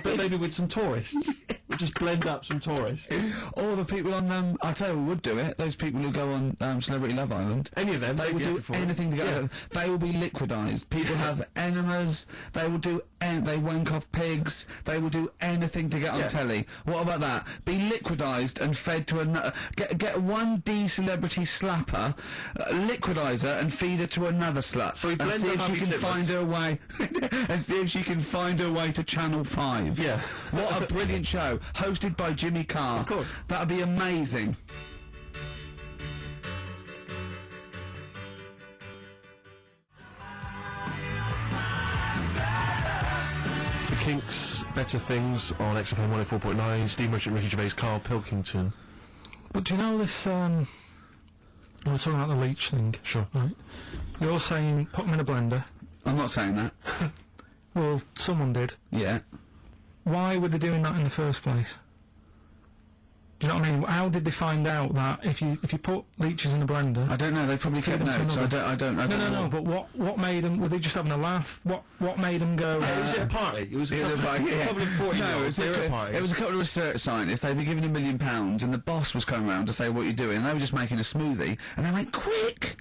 [SPEAKER 8] but maybe with some tourists. We'll just blend up some tourists.
[SPEAKER 4] All the people on them, I tell you who would do it. Those people who go on Celebrity Love Island.
[SPEAKER 8] Any of them,
[SPEAKER 4] They
[SPEAKER 8] they'd
[SPEAKER 4] will
[SPEAKER 8] be
[SPEAKER 4] do
[SPEAKER 8] happy for it.
[SPEAKER 4] anything to get
[SPEAKER 8] Yeah.
[SPEAKER 4] out of it. They will be liquidised. People have enemas. They will do. They wank off pigs. They will do anything to get on
[SPEAKER 8] Yeah.
[SPEAKER 4] telly. What about that? Be liquidised and fed to another. Get one D celebrity slapper, liquidise her and feed her to another slut.
[SPEAKER 8] So we
[SPEAKER 4] and
[SPEAKER 8] blend
[SPEAKER 4] see
[SPEAKER 8] up
[SPEAKER 4] if she
[SPEAKER 8] Happy
[SPEAKER 4] can
[SPEAKER 8] Tippers.
[SPEAKER 4] find her way. And see if she can find her way to Channel 5.
[SPEAKER 8] Yeah.
[SPEAKER 4] What a brilliant show, hosted by Jimmy Carr.
[SPEAKER 8] Of course.
[SPEAKER 4] That'd be amazing.
[SPEAKER 8] The Kinks, Better Things on XFM 104.9. Steve Merchant, Ricky Gervais, Carl Pilkington.
[SPEAKER 7] But do you know this? We were talking about the leech thing.
[SPEAKER 8] Sure.
[SPEAKER 7] Right. You're saying put them in a blender.
[SPEAKER 4] I'm not saying that.
[SPEAKER 7] Well, someone did.
[SPEAKER 4] Yeah.
[SPEAKER 7] Why were they doing that in the first place? Do you know what I mean? How did they find out that if you put leeches in a blender?
[SPEAKER 4] I don't know. They probably
[SPEAKER 7] Feed
[SPEAKER 4] kept
[SPEAKER 7] them to
[SPEAKER 4] notes. I
[SPEAKER 7] another.
[SPEAKER 4] don't know.
[SPEAKER 7] No. But what made them? Were they just having a laugh? What made them go?
[SPEAKER 8] Was it a party? It was a couple of 40
[SPEAKER 4] No, it was a couple of research scientists. They'd be given £1 million, and the boss was coming around to say what you're doing. And they were just making a smoothie, and they went, "Quick,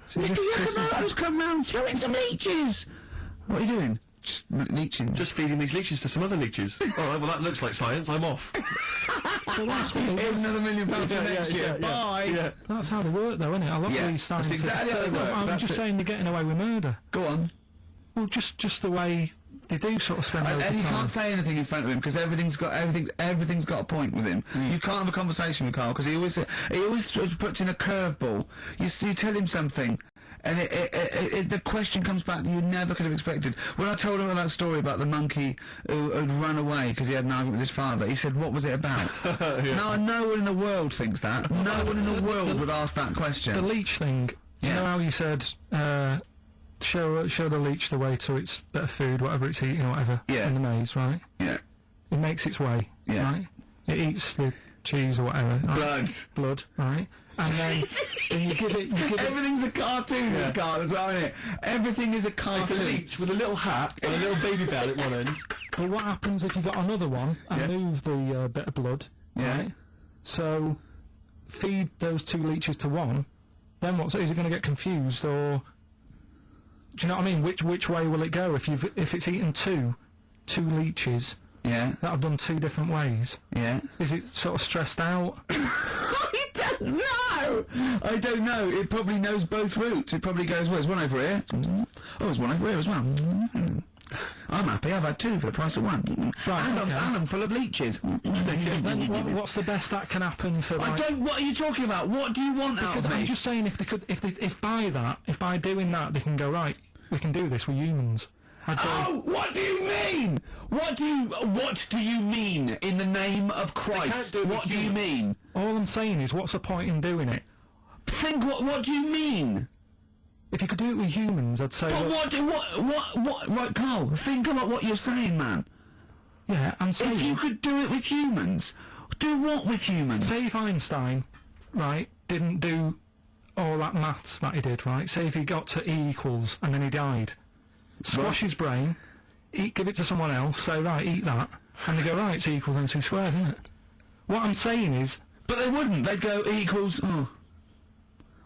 [SPEAKER 4] Mr. Yakamoto's come round, throw in some leeches." What are you doing? Just leeching.
[SPEAKER 8] Just feeding these leeches to some other leeches. Alright, well that looks like science, I'm off.
[SPEAKER 4] Here's another £1 million for next year. Bye.
[SPEAKER 8] Yeah.
[SPEAKER 7] That's how they work, though, isn't it? I love
[SPEAKER 4] Yeah,
[SPEAKER 7] these
[SPEAKER 4] that's
[SPEAKER 7] scientists.
[SPEAKER 4] exactly how they work.
[SPEAKER 7] I'm
[SPEAKER 4] That's
[SPEAKER 7] just
[SPEAKER 4] it.
[SPEAKER 7] saying they're getting away with murder.
[SPEAKER 4] Go on.
[SPEAKER 7] Well, just the way they do sort of spend
[SPEAKER 4] And
[SPEAKER 7] over
[SPEAKER 4] you
[SPEAKER 7] time.
[SPEAKER 4] can't say anything in front of him because everything's got a point with him. You can't have a conversation with Carl because he always sort of puts in a curveball. You tell him something, and the question comes back that you never could have expected. When I told him that story about the monkey who had run away because he had an argument with his father, he said, "What was it about?" No one in the world thinks that. No one in the world would ask that question.
[SPEAKER 7] The leech thing. You
[SPEAKER 4] Yeah.
[SPEAKER 7] know how you said show the leech the way to its better food, whatever it's eating or whatever
[SPEAKER 4] Yeah.
[SPEAKER 7] in the maze, right?
[SPEAKER 4] Yeah.
[SPEAKER 7] It makes its way,
[SPEAKER 4] Yeah.
[SPEAKER 7] right? It eats the cheese or whatever. Right?
[SPEAKER 4] Blood.
[SPEAKER 7] Right? And then you give it.
[SPEAKER 4] Everything's a cartoon with Carl as well, isn't it? Everything is a
[SPEAKER 8] It's a
[SPEAKER 4] cartoon.
[SPEAKER 8] leech with a little hat and a little baby bell at one end.
[SPEAKER 7] But what happens if you got another one and
[SPEAKER 4] Yeah.
[SPEAKER 7] move the bit of blood?
[SPEAKER 4] Yeah.
[SPEAKER 7] Right? So feed those two leeches to one. Then what? So is it going to get confused, or do you know what I mean? Which way will it go if it's eaten two leeches
[SPEAKER 4] Yeah.
[SPEAKER 7] that have done two different ways?
[SPEAKER 4] Yeah.
[SPEAKER 7] Is it sort of stressed out?
[SPEAKER 4] I don't know. It probably knows both routes. It probably goes, well, there's one over here. Oh, there's one over here as well. I'm happy. I've had two for the price of one.
[SPEAKER 7] Right,
[SPEAKER 4] and,
[SPEAKER 7] okay.
[SPEAKER 4] I'm full of leeches.
[SPEAKER 7] Then what's the best that can happen for?
[SPEAKER 4] I
[SPEAKER 7] Like,
[SPEAKER 4] don't. What are you talking about? What do you want out
[SPEAKER 7] because
[SPEAKER 4] of me?
[SPEAKER 7] I'm just saying, if by doing that, they can go, right, we can do this. We're humans. I'd go,
[SPEAKER 4] Oh, what do you mean? What do you mean in the name of Christ?
[SPEAKER 8] do it with
[SPEAKER 4] What do you
[SPEAKER 8] humans.
[SPEAKER 4] mean?
[SPEAKER 7] all I'm saying is, what's the point in doing it?
[SPEAKER 4] Think what do you mean?
[SPEAKER 7] If you could do it with humans, I'd say.
[SPEAKER 4] But what right, Carl, think about what you're saying, man.
[SPEAKER 7] Yeah, I'm saying.
[SPEAKER 4] If you could do it with humans, do what with humans?
[SPEAKER 7] Say if Einstein, right, didn't do all that maths that he did, right? Say if he got to E equals and then he died. Squash his brain, give it to someone else, say, right, eat that, and they go, right, it's E equals MC squared, isn't it? What I'm saying is...
[SPEAKER 4] But they wouldn't. They'd go E equals... Oh.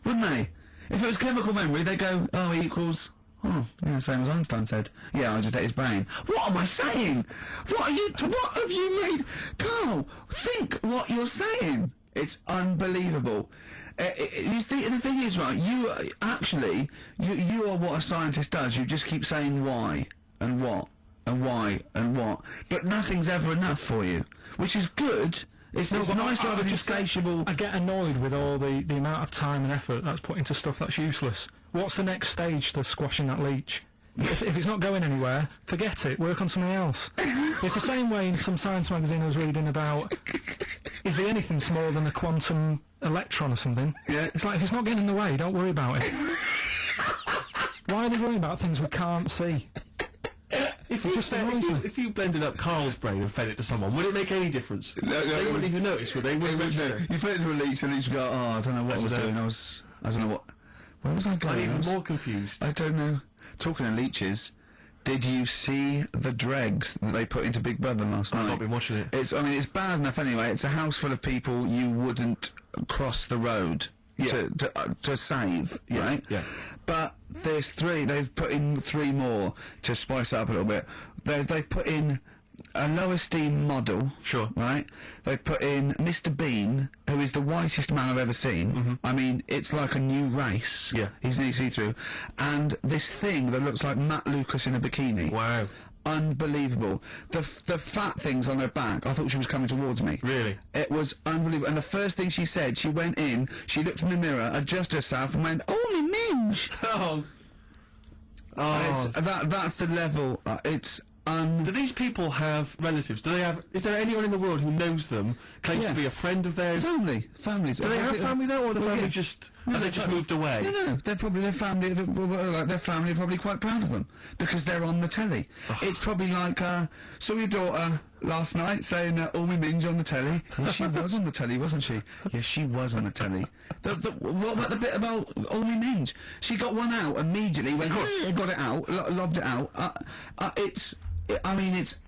[SPEAKER 4] Wouldn't they? If it was chemical memory, they'd go, oh, E equals... Oh, yeah, same as Einstein said. Yeah, I just ate his brain. What am I saying? What have you made? Carl, think what you're saying. It's unbelievable. The thing is, right, you are what a scientist does. You just keep saying why, and what, and why, and what. But nothing's ever enough for you, which is good. It's nice to have an insatiable...
[SPEAKER 7] I get annoyed with all the amount of time and effort that's put into stuff that's useless. What's the next stage to squashing that leech? If it's not going anywhere, forget it, work on something else. It's the same way in some science magazine I was reading about, is there anything smaller than a quantum electron or something?
[SPEAKER 4] Yeah.
[SPEAKER 7] It's like, if it's not getting in the way, don't worry about it. Why are they worrying about things we can't see?
[SPEAKER 8] If you blended up Carl's brain and fed it to someone, would it make any difference?
[SPEAKER 4] No,
[SPEAKER 8] they wouldn't even notice, would they?
[SPEAKER 4] No. You fed it to a leech, and the leech would go, oh, I don't know what I was doing. I don't know what... Where was I going?
[SPEAKER 8] I'm even more confused.
[SPEAKER 4] I don't know. Talking of leeches, did you see the dregs that they put into Big Brother last night?
[SPEAKER 8] I've not been watching it.
[SPEAKER 4] It's bad enough anyway. It's a house full of people you wouldn't cross the road to save, right?
[SPEAKER 8] Yeah.
[SPEAKER 4] But there's three. They've put in three more to spice it up a little bit. They've put in a low esteem model.
[SPEAKER 8] Sure.
[SPEAKER 4] Right? They've put in Mr. Bean, who is the whitest man I've ever seen. I mean, it's like a new race.
[SPEAKER 8] Yeah.
[SPEAKER 4] He's nearly see-through. And this thing that looks like Matt Lucas in a bikini.
[SPEAKER 8] Wow.
[SPEAKER 4] Unbelievable. The fat things on her back, I thought she was coming towards me.
[SPEAKER 8] Really?
[SPEAKER 4] It was unbelievable. And the first thing she said, she went in, she looked in the mirror, adjusted herself and went, oh, me minge!
[SPEAKER 8] Oh.
[SPEAKER 4] That's the level. It's
[SPEAKER 8] Do these people have relatives? Is there anyone in the world who knows them, claims to be a friend of theirs?
[SPEAKER 4] Families.
[SPEAKER 8] Do they have family there, or the family
[SPEAKER 4] yeah.
[SPEAKER 8] just...
[SPEAKER 4] No,
[SPEAKER 8] they just moved away?
[SPEAKER 4] No, they're probably their family. Their family are probably quite proud of them because they're on the telly. It's probably like saw your daughter last night saying "Oh, me minge" on the telly. Well, she was on the telly, wasn't she? Yes, she was on the telly. What about the bit about "Oh, me minge"? She got one out immediately. Went, got it out, lobbed it out. It's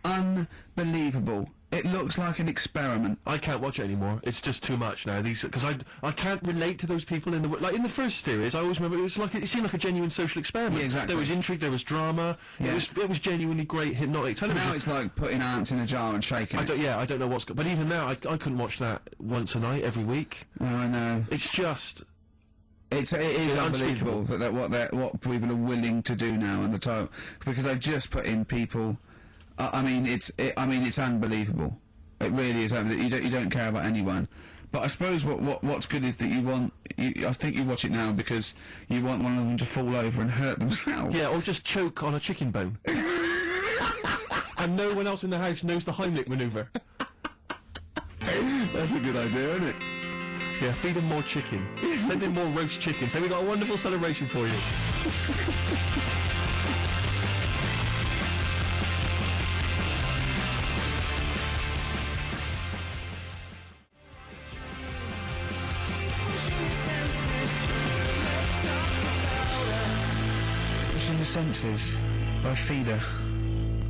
[SPEAKER 4] unbelievable. It looks like an experiment.
[SPEAKER 8] I can't watch it anymore. It's just too much now. Because I can't relate to those people in the first series. I always remember it seemed like a genuine social experiment.
[SPEAKER 4] Yeah, exactly.
[SPEAKER 8] There was intrigue, there was drama.
[SPEAKER 4] Yeah.
[SPEAKER 8] It was genuinely great hypnotic television.
[SPEAKER 4] Now it's like putting ants in a jar and shaking it.
[SPEAKER 8] I don't know what's. But even now, I couldn't watch that once a night every week.
[SPEAKER 4] Oh, I know.
[SPEAKER 8] It's just.
[SPEAKER 4] It is unbelievable that what people are willing to do now in the time, because they've just put in people. It's unbelievable. It really is. You don't care about anyone. But I suppose what's good is that I think you watch it now because you want one of them to fall over and hurt themselves.
[SPEAKER 8] Yeah, or just choke on a chicken bone. And no one else in the house knows the Heimlich manoeuvre.
[SPEAKER 4] That's a good idea, isn't it?
[SPEAKER 8] Yeah, feed them more chicken. Send in more roast chicken. So we got a wonderful celebration for you.
[SPEAKER 4] Pushing the Senses by Feeder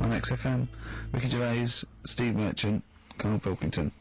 [SPEAKER 4] on XFM. Ricky Gervais, Steve Merchant, Carl Pilkington.